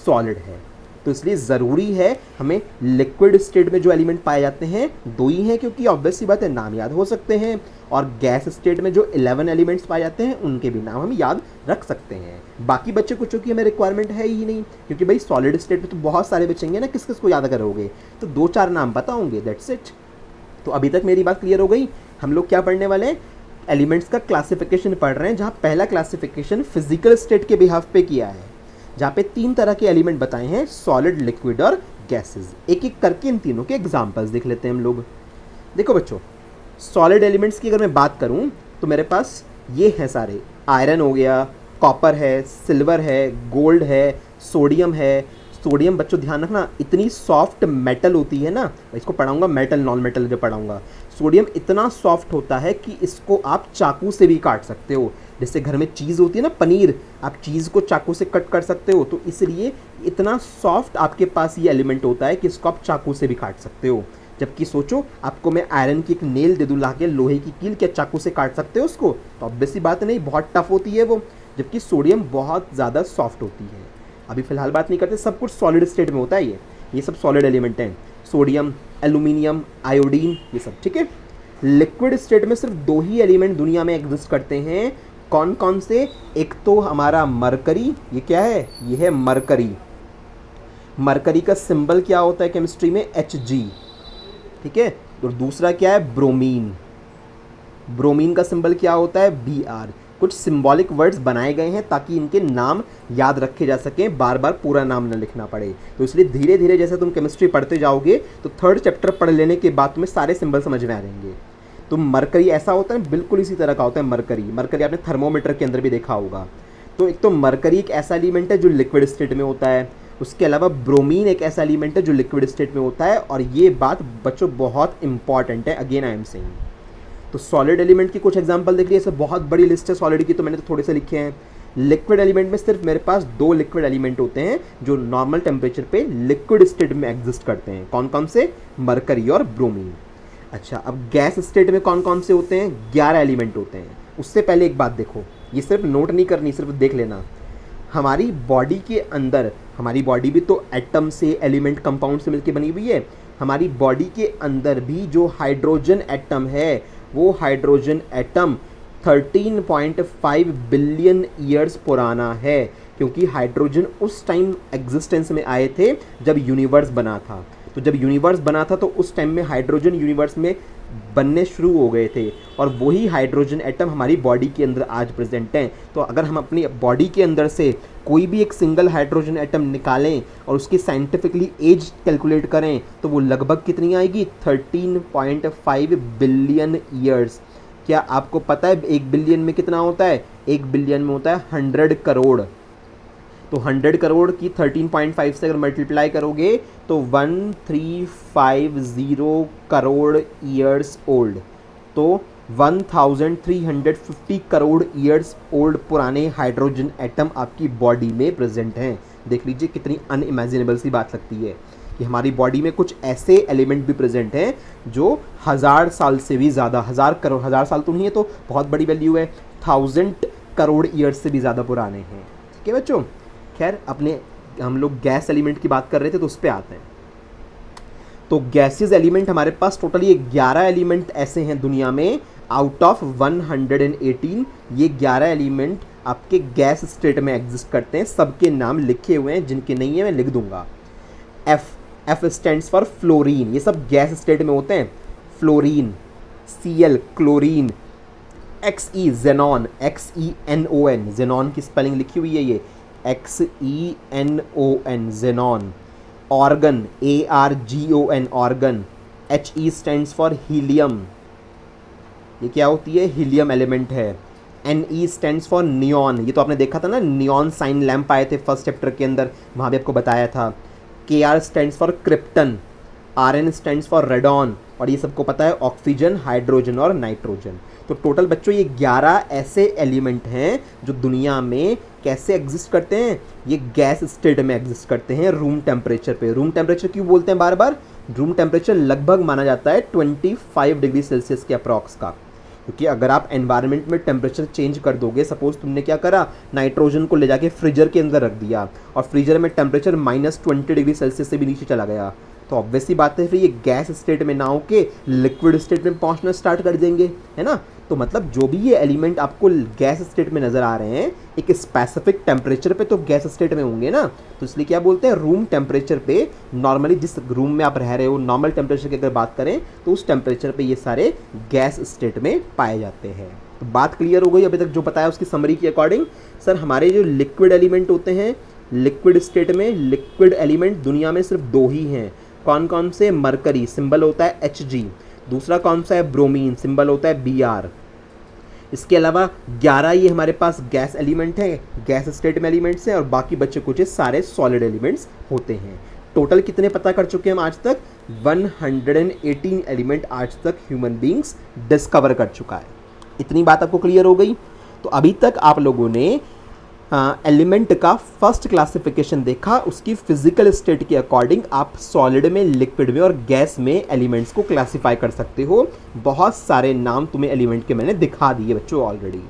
सॉलिड है। तो इसलिए ज़रूरी है हमें लिक्विड स्टेट में जो एलिमेंट पाए जाते हैं 2 ही हैं, क्योंकि ऑब्वियस सी बात है नाम याद हो सकते हैं, और गैस स्टेट में जो 11 एलिमेंट्स पाए जाते हैं उनके भी नाम हम याद रख सकते हैं। बाकी बच्चे कुछ की हमें रिक्वायरमेंट है ही नहीं, क्योंकि भाई सॉलिड स्टेट में तो बहुत सारे बचेंगे ना, किस किस को याद करोगे, तो 2-4 नाम बताओगे, दैट्स इट। तो अभी तक मेरी बात क्लियर हो गई। हम लोग क्या पढ़ने वाले हैं, एलिमेंट्स का क्लासिफिकेशन पढ़ रहे हैं, जहाँ पहला क्लासिफिकेशन फिजिकल स्टेट के बिहाफ पे किया है, जहाँ पे 3 तरह के एलिमेंट बताए हैं, सॉलिड, लिक्विड और गैसेस। एक एक करके इन तीनों के एग्जांपल्स देख लेते हैं हम लोग। देखो बच्चों, सॉलिड एलिमेंट्स की अगर मैं बात करूँ तो मेरे पास ये हैं सारे, आयरन हो गया, कॉपर है, सिल्वर है, गोल्ड है, सोडियम है। सोडियम बच्चों ध्यान रखना इतनी सॉफ्ट मेटल होती है ना, इसको पढ़ाऊंगा मेटल नॉन मेटल जो पढ़ाऊंगा। सोडियम इतना सॉफ्ट होता है कि इसको आप चाकू से भी काट सकते हो, जैसे घर में चीज़ होती है ना, पनीर, आप चीज़ को चाकू से कट कर सकते हो, तो इसलिए इतना सॉफ्ट आपके पास ये एलिमेंट होता है कि इसको आप चाकू से भी काट सकते हो। जबकि सोचो आपको मैं आयरन की एक नेल दे दूँ ला के, लोहे की कील, क्या चाकू से काट सकते हो उसको? तो ऑब्वियसली बात नहीं, बहुत टफ होती है वो। जबकि सोडियम बहुत ज़्यादा सॉफ्ट होती है। अभी फिलहाल बात नहीं करते, सब कुछ सॉलिड स्टेट में होता है, ये सब सॉलिड एलिमेंट हैं, सोडियम, एल्यूमिनियम, आयोडीन, ये सब, ठीक है। लिक्विड स्टेट में सिर्फ 2 ही एलिमेंट दुनिया में एग्जिस्ट करते हैं, कौन कौन से? एक तो हमारा मरकरी, ये क्या है, ये है मरकरी। मरकरी का सिंबल क्या होता है केमिस्ट्री में? Hg, ठीक है। और दूसरा क्या है? ब्रोमीन। ब्रोमीन का सिंबल क्या होता है? Br। कुछ सिंबॉलिक वर्ड्स बनाए गए हैं ताकि इनके नाम याद रखे जा सकें, बार बार पूरा नाम न लिखना पड़े। तो इसलिए धीरे धीरे जैसे तुम केमिस्ट्री पढ़ते जाओगे तो 3rd चैप्टर पढ़ लेने के बाद तुम्हें सारे सिंबल समझ में आ जाएंगे। तो मरकरी ऐसा होता है, बिल्कुल इसी तरह का होता है मरकरी। मरकरी आपने थर्मोमीटर के अंदर भी देखा होगा। तो एक तो मरकरी एक ऐसा एलिमेंट है जो लिक्विड स्टेट में होता है, उसके अलावा ब्रोमीन एक ऐसा एलिमेंट है जो लिक्विड स्टेट में होता है। और ये बात बच्चों बहुत इंपॉर्टेंट है, अगेन आई एम सेइंग। तो सॉलिड एलिमेंट की कुछ एग्जांपल देख लिए, सब बहुत बड़ी लिस्ट है सॉलिड की, तो मैंने तो थोड़े से लिखे हैं। लिक्विड एलिमेंट में सिर्फ मेरे पास 2 लिक्विड एलिमेंट होते हैं जो नॉर्मल टेम्परेचर पे लिक्विड स्टेट में एग्जिस्ट करते हैं, कौन कौन से? मरकरी और ब्रोमीन। अच्छा, अब गैस स्टेट में कौन कौन से होते हैं? 11 एलिमेंट होते हैं। उससे पहले एक बात देखो, ये सिर्फ नोट नहीं करनी, सिर्फ देख लेना। हमारी बॉडी के अंदर, हमारी बॉडी भी तो एटम से, एलिमेंट, कंपाउंड से मिलकर बनी हुई है। हमारी बॉडी के अंदर भी जो हाइड्रोजन एटम है, वो हाइड्रोजन एटम 13.5 बिलियन ईयर्स पुराना है, क्योंकि हाइड्रोजन उस टाइम एग्जिस्टेंस में आए थे जब यूनिवर्स बना था। तो जब यूनिवर्स बना था तो उस टाइम में हाइड्रोजन यूनिवर्स में बनने शुरू हो गए थे, और वही हाइड्रोजन एटम हमारी बॉडी के अंदर आज प्रेजेंट हैं। तो अगर हम अपनी बॉडी के अंदर से कोई भी एक सिंगल हाइड्रोजन एटम निकालें और उसकी साइंटिफिकली एज कैलकुलेट करें तो वो लगभग कितनी आएगी? 13.5 बिलियन ईयर्स। क्या आपको पता है 1 बिलियन में कितना होता है? 1 बिलियन में होता है 100 करोड़। तो 100 करोड़ की 13.5 से अगर मल्टीप्लाई करोगे तो 1350 करोड़ ईयर्स ओल्ड। तो 1350 करोड़ ईयर्स ओल्ड पुराने हाइड्रोजन एटम आपकी बॉडी में प्रेजेंट हैं। देख लीजिए कितनी अनइमेजिनेबल सी बात लगती है कि हमारी बॉडी में कुछ ऐसे एलिमेंट भी प्रेजेंट हैं जो 1000 साल से भी ज़्यादा, 1000 करोड़, 1000 साल तो नहीं है तो बहुत बड़ी वैल्यू है, 1000 करोड़ ईयर्स से भी ज़्यादा पुराने हैं। ठीक है बच्चों। खैर, अपने हम लोग गैस एलिमेंट की बात कर रहे थे तो उस पर आते हैं। तो गैसेस एलिमेंट हमारे पास टोटली 11 एलिमेंट ऐसे हैं दुनिया में, आउट ऑफ 118 ये 11 एलिमेंट आपके गैस स्टेट में एग्जिस्ट करते हैं। सबके नाम लिखे हुए हैं, जिनके नहीं है मैं लिख दूंगा। एफ स्टैंड्स फॉर फ्लोरीन, ये सब गैस स्टेट में होते हैं। Fluorine, Cl chlorine, Xe xenon, XeNON, xenon की स्पेलिंग लिखी हुई है ये, XeNON, xenon. Organ, ARGON, organ. He stands for helium, ये क्या होती है? हीलियम एलिमेंट है। Ne स्टैंड्स फॉर नियॉन, ये तो आपने देखा था ना, नियॉन साइन लैंप आए थे फर्स्ट चैप्टर के अंदर, वहाँ भी आपको बताया था। Kr stands for krypton, Rn stands for radon, और ये सबको पता है ऑक्सीजन, हाइड्रोजन और नाइट्रोजन। तो टोटल बच्चों ये 11 ऐसे एलिमेंट हैं जो दुनिया में कैसे एग्जिस्ट करते हैं? ये गैस स्टेट में एग्जिस्ट करते हैं, रूम टेम्परेचर पे। रूम टेम्परेचर क्यों बोलते हैं बार बार? रूम टेम्परेचर लगभग माना जाता है 25 डिग्री सेल्सियस के अप्रॉक्स का। क्योंकि अगर आप एनवायरनमेंट में टेम्परेचर चेंज कर दोगे, सपोज तुमने क्या करा, नाइट्रोजन को ले जाके फ्रीजर के अंदर रख दिया और फ्रीजर में टेम्परेचर -20 डिग्री सेल्सियस से भी नीचे चला गया, तो ऑब्वियसली बात है फिर ये गैस स्टेट में ना होके लिक्विड स्टेट में पहुंचना स्टार्ट कर देंगे, है ना। तो मतलब जो भी ये एलिमेंट आपको गैस स्टेट में नज़र आ रहे हैं, एक स्पेसिफिक टेम्परेचर पे तो गैस स्टेट में होंगे ना। तो इसलिए क्या बोलते हैं, रूम टेम्परेचर पे, नॉर्मली जिस रूम में आप रह रहे हो नॉर्मल टेम्परेचर की अगर बात करें तो उस टेम्परेचर पे ये सारे गैस स्टेट में पाए जाते हैं। तो बात क्लियर हो गई अभी तक जो बताया उसकी समरी के अकॉर्डिंग। सर हमारे जो लिक्विड एलिमेंट होते हैं, लिक्विड स्टेट में लिक्विड एलिमेंट दुनिया में सिर्फ 2 ही हैं। कौन कौन से, मरकरी सिंबल होता है Hg, दूसरा कौन सा है, ब्रोमीन सिंबल होता है Br। इसके अलावा 11 ये हमारे पास गैस एलिमेंट है, गैस स्टेट में एलिमेंट्स हैं, और बाकी बचे कुछ सारे सॉलिड एलिमेंट्स होते हैं। टोटल कितने पता कर चुके हैं हम आज तक, 118 एलिमेंट आज तक ह्यूमन बींग्स डिस्कवर कर चुका है। इतनी बात आपको क्लियर हो गई। तो अभी तक आप लोगों ने एलिमेंट का फर्स्ट क्लासिफिकेशन देखा, उसकी फिजिकल स्टेट के अकॉर्डिंग आप सॉलिड में, लिक्विड में और गैस में एलिमेंट्स को क्लासिफाई कर सकते हो। बहुत सारे नाम तुम्हें एलिमेंट के मैंने दिखा दिए बच्चों ऑलरेडी।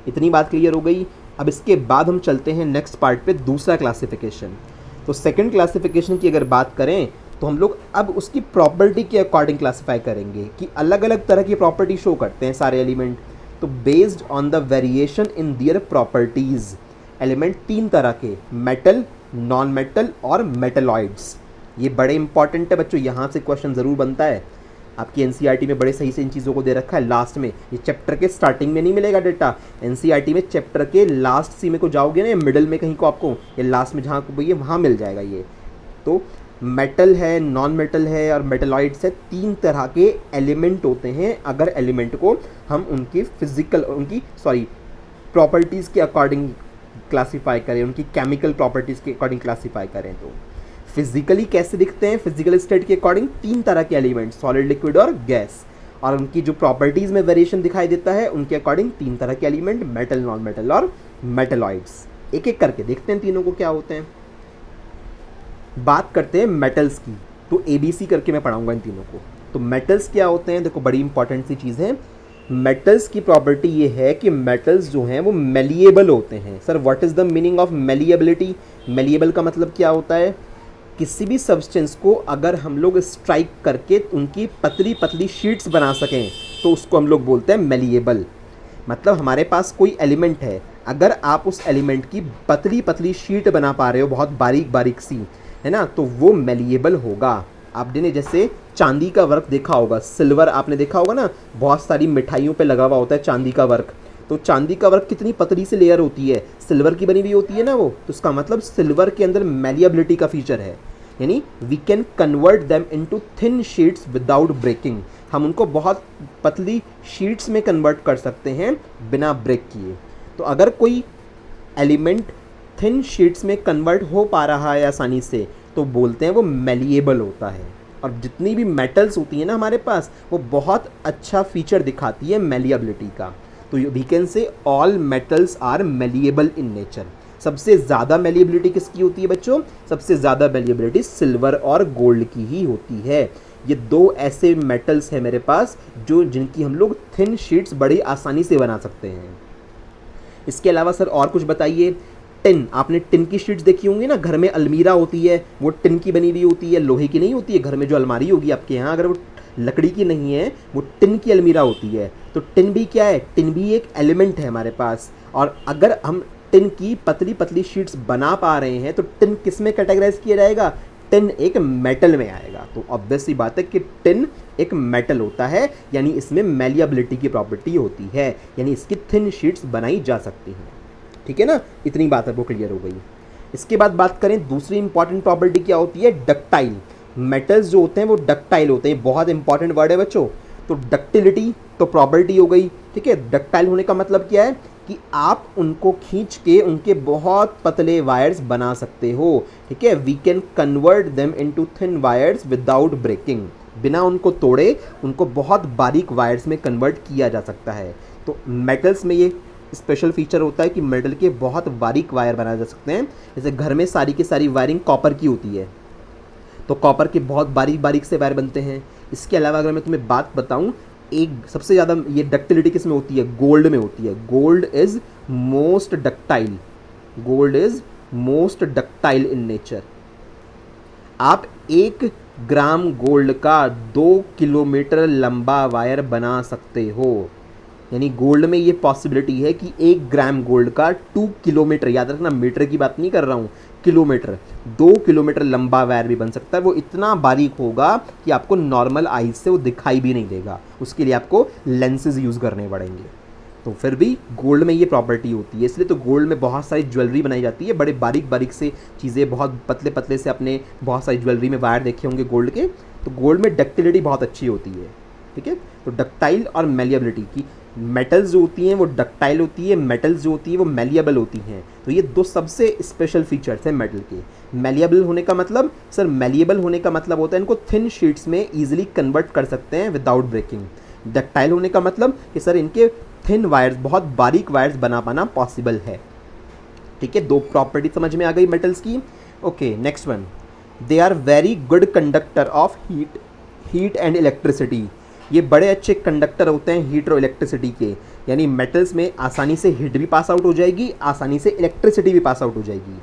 इतनी बात क्लियर हो गई। अब इसके बाद हम चलते हैं नेक्स्ट पार्ट पे, दूसरा क्लासिफिकेशन। तो सेकंड क्लासिफिकेशन की अगर बात करें तो हम लोग अब उसकी प्रॉपर्टी के अकॉर्डिंग क्लासिफाई करेंगे कि अलग अलग तरह की प्रॉपर्टी शो करते हैं सारे एलिमेंट। तो based on the variation in their properties, element 3 तरह के, मेटल, नॉन मेटल और मेटलॉइड्स। ये बड़े इंपॉर्टेंट है बच्चों, यहाँ से क्वेश्चन ज़रूर बनता है। आपकी एनसीईआरटी में बड़े सही से इन चीज़ों को दे रखा है लास्ट में। ये चैप्टर के स्टार्टिंग में नहीं मिलेगा डेटा, एनसीईआरटी में चैप्टर के लास्ट सी में को जाओगे ना, मिडिल में कहीं को आपको, ये लास्ट में जहाँ को भैया वहाँ मिल जाएगा ये। तो मेटल है, नॉन मेटल है और मेटलॉइड्स है, 3 तरह के एलिमेंट होते हैं। अगर एलिमेंट को हम उनकी फिजिकल, प्रॉपर्टीज़ के अकॉर्डिंग क्लासीफाई करें, उनकी केमिकल प्रॉपर्टीज़ के अकॉर्डिंग क्लासीफाई करें, तो फिजिकली कैसे दिखते हैं, फिजिकल स्टेट के अकॉर्डिंग 3 तरह के एलिमेंट, सॉलिड, लिक्विड और गैस, और उनकी जो प्रॉपर्टीज़ में वेरिएशन दिखाई देता है उनके अकॉर्डिंग 3 तरह के एलिमेंट, मेटल, नॉन मेटल और मेटलॉइड्स। एक एक करके देखते हैं तीनों को क्या होते हैं। बात करते हैं मेटल्स की, तो ABC करके मैं पढ़ाऊंगा इन तीनों को। तो मेटल्स क्या होते हैं, देखो बड़ी इंपॉर्टेंट सी चीज़ है। मेटल्स की प्रॉपर्टी ये है कि मेटल्स जो हैं वो मेलिएबल होते हैं। Sir what is the meaning of malleability? Malleable का मतलब क्या होता है, किसी भी सब्सटेंस को अगर हम लोग स्ट्राइक करके उनकी पतली पतली शीट्स बना सकें तो उसको हम लोग बोलते हैं मेलिएबल। मतलब हमारे पास कोई एलिमेंट है, अगर आप उस एलिमेंट की पतली पतली शीट बना पा रहे हो, बहुत बारीक बारीक सी, है ना, तो वो मेलिएबल होगा। आपने जैसे चांदी का वर्क देखा होगा, सिल्वर आपने देखा होगा ना, बहुत सारी मिठाइयों पे लगा हुआ होता है चांदी का वर्क। तो चांदी का वर्क कितनी पतली सी लेयर होती है, सिल्वर की बनी हुई होती है ना वो, तो उसका मतलब सिल्वर के अंदर मेलिएबिलिटी का फीचर है, यानी we can convert them into thin sheets without breaking. हम उनको बहुत पतली शीट्स में कन्वर्ट कर सकते हैं बिना ब्रेक किए। तो अगर कोई एलिमेंट थिन शीट्स में कन्वर्ट हो पा रहा है आसानी से, तो बोलते हैं वो मेलिएबल होता है। और जितनी भी मेटल्स होती हैं ना हमारे पास, वो बहुत अच्छा फीचर दिखाती है मेलिएबिलिटी का। तो we can say all metals are malleable in nature. सबसे ज़्यादा मेलिएबिलिटी किसकी होती है बच्चों? सबसे ज़्यादा मेलिएबिलिटी सिल्वर और गोल्ड की ही होती है। ये 2 ऐसे मेटल्स हैं मेरे पास जो जिनकी हम लोग थिन शीट्स बड़ी आसानी से बना सकते हैं। इसके अलावा सर और कुछ बताइए। टिन, आपने टिन की शीट्स देखी होंगी ना, घर में अलमीरा होती है वो टिन की बनी हुई होती है, लोहे की नहीं होती है। घर में जो अलमारी होगी आपके यहाँ, अगर वो लकड़ी की नहीं है, वो टिन की अलमीरा होती है। तो टिन भी क्या है, टिन भी एक एलिमेंट है हमारे पास। और अगर हम टिन की पतली पतली शीट्स बना पा रहे हैं तो टिन किस में कैटेगराइज किया जाएगा? टिन एक मेटल में आएगा। तो ऑब्वियस सी बात है कि टिन एक मेटल होता है, यानी इसमें मेलिएबिलिटी की प्रॉपर्टी होती है, यानी इसकी थिन शीट्स बनाई जा सकती हैं। ठीक है ना, इतनी बात है वो क्लियर हो गई। इसके बाद बात करें दूसरी इंपॉर्टेंट प्रॉपर्टी क्या होती है, डक्टाइल। मेटल्स जो होते हैं वो डक्टाइल होते हैं, बहुत इंपॉर्टेंट वर्ड है बच्चों। तो डक्टिलिटी तो प्रॉपर्टी हो गई, ठीक है। डक्टाइल होने का मतलब क्या है कि आप उनको खींच के उनके बहुत पतले वायर्स बना सकते हो, ठीक है। We can convert them into thin wires without breaking. बिना उनको तोड़े उनको बहुत बारीक वायर्स में कन्वर्ट किया जा सकता है। तो मेटल्स में ये स्पेशल फीचर होता है कि मेटल के बहुत बारीक वायर बनाए जा सकते हैं। जैसे घर में सारी की सारी वायरिंग कॉपर की होती है, तो कॉपर के बहुत बारीक बारीक से वायर बनते हैं। इसके अलावा अगर मैं तुम्हें बात बताऊं, एक सबसे ज़्यादा ये डक्टिलिटी किस में होती है, गोल्ड में होती है। Gold is most ductile, gold is most ductile in nature. आप 1 ग्राम गोल्ड का 2 किलोमीटर लंबा वायर बना सकते हो। यानी गोल्ड में ये पॉसिबिलिटी है कि 1 ग्राम गोल्ड का 2 किलोमीटर, याद रखना मीटर की बात नहीं कर रहा हूँ, किलोमीटर, 2 किलोमीटर लंबा वायर भी बन सकता है। वो इतना बारीक होगा कि आपको नॉर्मल आइज से वो दिखाई भी नहीं देगा, उसके लिए आपको लेंसेज यूज़ करने पड़ेंगे। तो फिर भी गोल्ड में ये प्रॉपर्टी होती है, इसलिए तो गोल्ड में बहुत सारी ज्वेलरी बनाई जाती है, बड़े बारीक बारीक से चीज़ें, बहुत पतले पतले से, अपने बहुत सारी ज्वेलरी में वायर देखे होंगे गोल्ड के। तो गोल्ड में डक्टिलिटी बहुत अच्छी होती है, ठीक है। तो डक्टाइल और मेलिएबिलिटी की, मेटल्स जो होती हैं वो डक्टाइल होती है, मेटल्स जो होती है वो मेलिएबल होती हैं। तो ये दो सबसे स्पेशल फीचर्स हैं मेटल के। मेलिएबल होने का मतलब, सर मेलिएबल होने का मतलब होता है इनको थिन शीट्स में ईजिली कन्वर्ट कर सकते हैं विदाउट ब्रेकिंग। डक्टाइल होने का मतलब कि सर इनके थिन वायर्स, बहुत बारीक वायर्स बना पाना पॉसिबल है, ठीक है। 2 प्रॉपर्टी समझ में आ गई मेटल्स की। Okay, next one, they are very good conductor of heat and electricity. ये बड़े अच्छे कंडक्टर होते हैं हीट और इलेक्ट्रिसिटी के। यानी मेटल्स में आसानी से हीट भी पास आउट हो जाएगी, आसानी से इलेक्ट्रिसिटी भी पास आउट हो जाएगी।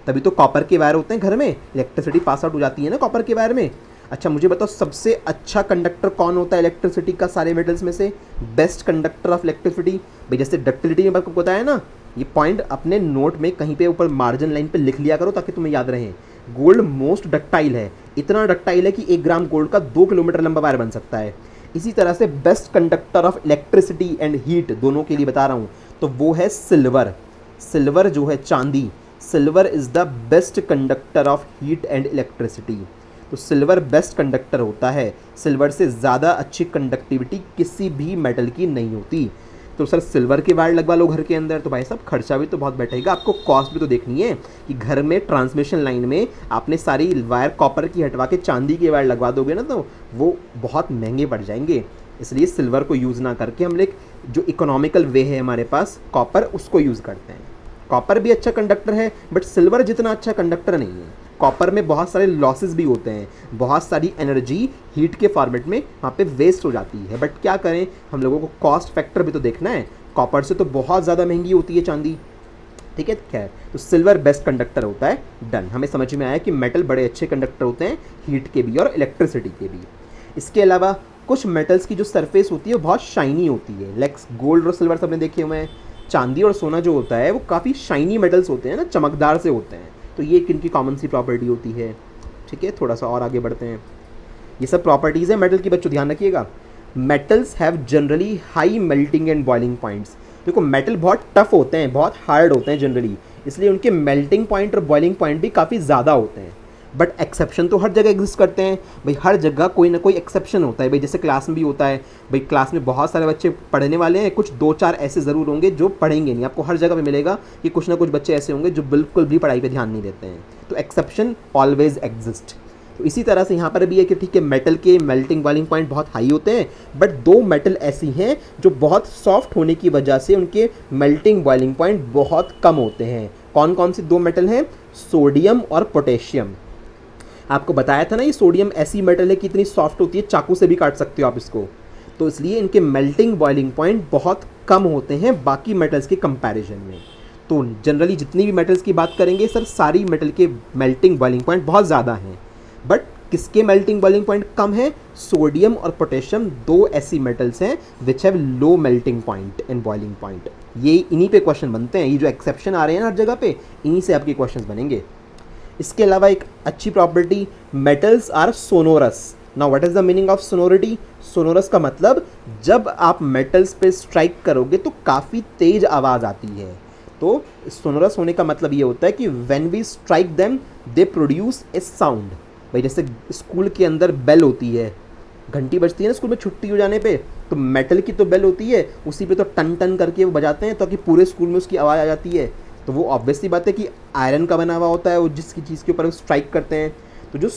तभी तो कॉपर के वायर होते हैं घर में, इलेक्ट्रिसिटी पास आउट हो जाती है ना कॉपर के वायर में। अच्छा मुझे बताओ सबसे अच्छा कंडक्टर कौन होता है इलेक्ट्रिसिटी का सारे मेटल्स में से? बेस्ट कंडक्टर ऑफ इलेक्ट्रिसिटी, भाई जैसे डक्टिलिटी में आपको बताया ना, ये पॉइंट अपने नोट में कहीं पे ऊपर मार्जिन लाइन पे लिख लिया करो ताकि तुम्हें याद रहे। गोल्ड मोस्ट डक्टाइल है, इतना डक्टाइल है कि 1 ग्राम गोल्ड का 2 किलोमीटर लंबा वायर बन सकता है। इसी तरह से best conductor of electricity and heat दोनों के लिए बता रहा हूँ, तो वो है सिल्वर। सिल्वर जो है चांदी, silver is the best conductor of heat and electricity. तो सिल्वर बेस्ट कंडक्टर होता है, सिल्वर से ज़्यादा अच्छी कंडक्टिविटी किसी भी मेटल की नहीं होती। तो सर सिल्वर के वायर लगवा लो घर के अंदर, तो भाई साहब खर्चा भी तो बहुत बैठेगा, आपको कॉस्ट भी तो देखनी है कि घर में ट्रांसमिशन लाइन में आपने सारी वायर कॉपर की हटवा के चांदी के वायर लगवा दोगे ना, तो वो बहुत महंगे पड़ जाएंगे। इसलिए सिल्वर को यूज़ ना करके हम लोग जो इकोनॉमिकल वे है हमारे पास कॉपर, उसको यूज़ करते हैं। कॉपर भी अच्छा कंडक्टर है बट सिल्वर जितना अच्छा कंडक्टर नहीं है। कॉपर में बहुत सारे लॉसेस भी होते हैं, बहुत सारी एनर्जी हीट के फॉर्मेट में वहाँ पे वेस्ट हो जाती है। बट क्या करें, हम लोगों को कॉस्ट फैक्टर भी तो देखना है, कॉपर से तो बहुत ज़्यादा महंगी होती है चांदी, ठीक है। खैर, तो सिल्वर बेस्ट कंडक्टर होता है, डन। हमें समझ में आया कि मेटल बड़े अच्छे कंडक्टर होते हैं हीट के भी और इलेक्ट्रिसिटी के भी। इसके अलावा कुछ मेटल्स की जो सरफेस होती है वो बहुत शाइनी होती है, लाइक गोल्ड और सिल्वर सबने देखे हुए हैं। चांदी और सोना जो होता है वो काफ़ी शाइनी मेटल्स होते हैं ना, चमकदार से होते हैं। तो ये इनकी कॉमन सी प्रॉपर्टी होती है, ठीक है। थोड़ा सा और आगे बढ़ते हैं, ये सब प्रॉपर्टीज़ है मेटल की, बच्चों ध्यान रखिएगा। Metals have generally high melting and boiling points. देखो मेटल बहुत टफ होते हैं, बहुत हार्ड होते हैं जनरली, इसलिए उनके मेल्टिंग पॉइंट और बॉइलिंग पॉइंट भी काफ़ी ज़्यादा होते हैं। बट एक्सेप्शन तो हर जगह एग्जिस्ट करते हैं भाई, हर जगह कोई ना कोई एक्सेप्शन होता है भाई। जैसे क्लास में भी होता है भाई, क्लास में बहुत सारे बच्चे पढ़ने वाले हैं, कुछ 2-4 ऐसे ज़रूर होंगे जो पढ़ेंगे नहीं। आपको हर जगह पे मिलेगा कि कुछ ना कुछ बच्चे ऐसे होंगे जो बिल्कुल भी पढ़ाई पे ध्यान नहीं देते हैं। तो एक्सेप्शन ऑलवेज एग्जिस्ट। तो इसी तरह से यहाँ पर भी है कि ठीक है, मेटल के मेल्टिंग बॉइलिंग पॉइंट बहुत हाई होते हैं, बट 2 मेटल ऐसी हैं जो बहुत सॉफ्ट होने की वजह से उनके मेल्टिंग बॉइलिंग पॉइंट बहुत कम होते हैं। कौन कौन से 2 मेटल हैं? सोडियम और पोटेशियम। आपको बताया था ना, ये सोडियम ऐसी मेटल है कि इतनी सॉफ्ट होती है, चाकू से भी काट सकते हो आप इसको। तो इसलिए इनके मेल्टिंग बॉइलिंग पॉइंट बहुत कम होते हैं बाकी मेटल्स के कंपैरिजन में। तो जनरली जितनी भी मेटल्स की बात करेंगे सर, सारी मेटल के मेल्टिंग बॉइलिंग पॉइंट बहुत ज़्यादा हैं। बट किसके मेल्टिंग बॉइलिंग पॉइंट कम है? सोडियम और पोटेशियम 2 ऐसी मेटल्स हैं which have low melting point and boiling point. ये इन्हीं पे क्वेश्चन बनते हैं, ये जो एक्सेप्शन आ रहे हैं ना हर जगह पे, इन्हीं से आपके क्वेश्चन बनेंगे। इसके अलावा एक अच्छी property, metals are sonorous. Now what is the meaning of sonority? Sonorous का मतलब जब आप मेटल्स पे स्ट्राइक करोगे तो काफ़ी तेज आवाज़ आती है। तो सोनोरस होने का मतलब ये होता है कि when we strike them they produce a sound. भाई जैसे स्कूल के अंदर बेल होती है, घंटी बजती है ना स्कूल में छुट्टी हो जाने पे, तो मेटल की तो बेल होती है, उसी पे तो टन टन करके वो बजाते हैं ताकि पूरे स्कूल में उसकी आवाज़ आ जाती है। तो वो ऑब्वियसली बात है कि आयरन का बना हुआ होता है, वो जिसकी चीज़ के ऊपर स्ट्राइक करते हैं। तो जो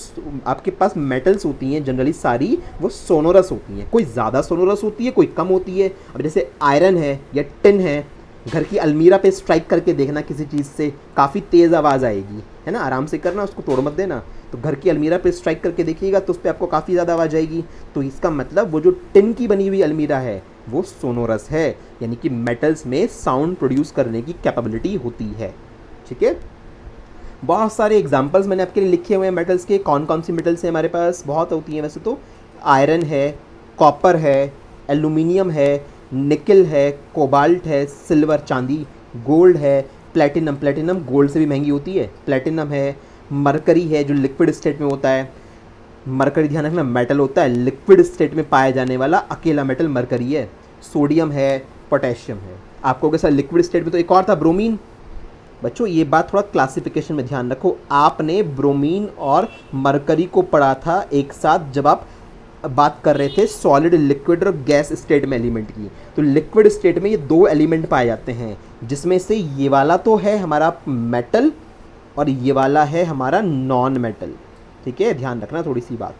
आपके पास मेटल्स होती हैं जनरली सारी वो सोनोरस होती हैं, कोई ज़्यादा सोनोरस होती है, कोई कम होती है। अब जैसे आयरन है या टिन है, घर की अलमीरा पे स्ट्राइक करके देखना किसी चीज़ से, काफ़ी तेज़ आवाज़ आएगी, है ना। आराम से करना, उसको तोड़ मत देना। तो घर की अलमीरा पे स्ट्राइक करके देखिएगा तो उस पर आपको काफ़ी ज़्यादा आवाज़ आएगी। तो इसका मतलब वो जो टिन की बनी हुई अलमीरा है वो सोनोरस है, यानी कि मेटल्स में साउंड प्रोड्यूस करने की कैपेबिलिटी होती है। ठीक है, बहुत सारे एग्जांपल्स मैंने आपके लिए लिखे हुए हैं मेटल्स के। कौन कौन सी मेटल्स हैं हमारे पास, बहुत होती हैं वैसे तो। आयरन है, कॉपर है, एल्यूमिनियम है, निकल है, कोबाल्ट है, सिल्वर चांदी, गोल्ड है, प्लेटिनम, प्लेटिनम गोल्ड से भी महंगी होती है, प्लेटिनम है, मरकरी है जो लिक्विड स्टेट में होता है। मरकरी ध्यान रखना मेटल होता है, लिक्विड स्टेट में पाया जाने वाला अकेला मेटल मरकरी है। सोडियम है, पोटेशियम है। आपको कैसा लिक्विड स्टेट में तो एक और था ब्रोमीन। बच्चों ये बात थोड़ा क्लासिफिकेशन में ध्यान रखो, आपने ब्रोमीन और मरकरी को पढ़ा था एक साथ जब आप बात कर रहे थे सॉलिड, लिक्विड और गैस स्टेट में एलिमेंट की। तो लिक्विड स्टेट में ये दो एलिमेंट पाए जाते हैं, जिसमें से ये वाला तो है हमारा मेटल और ये वाला है हमारा नॉन मेटल। ठीक है, ध्यान रखना थोड़ी सी बात।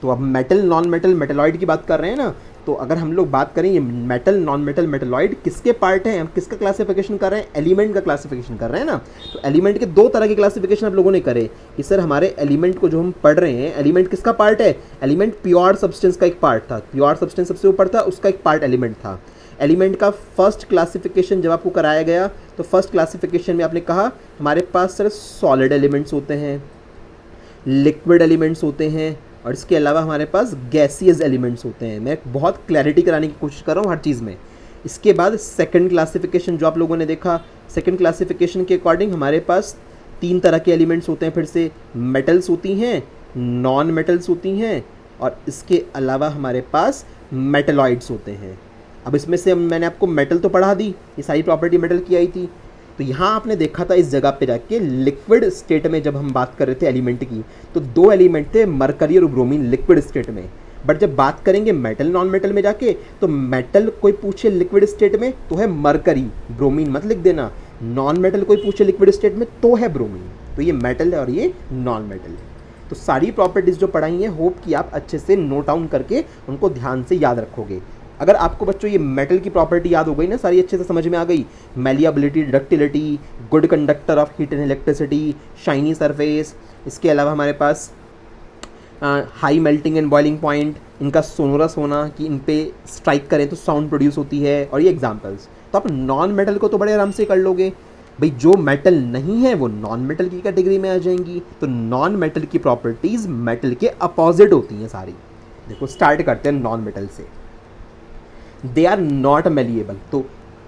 तो अब मेटल, नॉन मेटल, मेटलॉइड की बात कर रहे हैं ना, तो अगर हम लोग बात करें ये मेटल, नॉन मेटल, मेटलॉइड किसके पार्ट हैं, हम किसका क्लासिफिकेशन कर रहे हैं, एलिमेंट का क्लासिफिकेशन कर रहे हैं ना। तो एलिमेंट के दो तरह के क्लासिफिकेशन आप लोगों ने करे कि सर हमारे एलिमेंट को जो हम पढ़ रहे हैं, एलिमेंट किसका पार्ट है, एलिमेंट प्योर सब्सटेंस का एक पार्ट था, प्योर सब्सटेंस सबसे ऊपर था, उसका एक पार्ट एलिमेंट था। एलिमेंट का फर्स्ट क्लासिफिकेशन जब आपको कराया गया तो फर्स्ट क्लासिफिकेशन में आपने कहा हमारे पास सर सॉलिड एलिमेंट्स होते हैं, लिक्विड एलिमेंट्स होते हैं और इसके अलावा हमारे पास गैसियस एलिमेंट्स होते हैं। मैं बहुत क्लैरिटी कराने की कोशिश कर रहा हूँ हर चीज़ में। इसके बाद सेकंड क्लासिफिकेशन जो आप लोगों ने देखा, सेकंड क्लासिफिकेशन के अकॉर्डिंग हमारे पास तीन तरह के एलिमेंट्स होते हैं, फिर से मेटल्स होती हैं, नॉन मेटल्स होती हैं और इसके अलावा हमारे पास मेटलॉइड्स होते हैं। अब इसमें से मैंने आपको मेटल तो पढ़ा दी, ये सारी प्रॉपर्टी मेटल की आई थी। तो यहाँ आपने देखा था इस जगह पे जाके लिक्विड स्टेट में जब हम बात कर रहे थे एलिमेंट की, तो दो एलिमेंट थे मरकरी और ब्रोमीन लिक्विड स्टेट में। बट जब बात करेंगे मेटल नॉन मेटल में जाके, तो मेटल कोई पूछे लिक्विड स्टेट में तो है मरकरी, ब्रोमीन मत लिख देना। नॉन मेटल कोई पूछे लिक्विड स्टेट में तो है ब्रोमीन। तो ये मेटल है और ये नॉन मेटल है। तो सारी प्रॉपर्टीज़ जो पढ़ाई हैं होप कि आप अच्छे से नोट डाउन करके उनको ध्यान से याद रखोगे। अगर आपको बच्चों ये मेटल की प्रॉपर्टी याद हो गई ना, सारी अच्छे से समझ में आ गई, malleability, ductility, good conductor of heat and electricity, shiny surface, इसके अलावा हमारे पास high melting and boiling point, इनका सोनोरस होना कि इन पे स्ट्राइक करें तो साउंड प्रोड्यूस होती है, और ये एग्जांपल्स, तो आप नॉन मेटल को तो बड़े आराम से कर लोगे। भाई जो मेटल नहीं है वो नॉन मेटल की कैटेगरी में आ जाएंगी। तो नॉन मेटल की प्रॉपर्टीज़ मेटल के अपोजिट होती हैं सारी। देखो स्टार्ट करते हैं नॉन मेटल से। They are not malleable. तो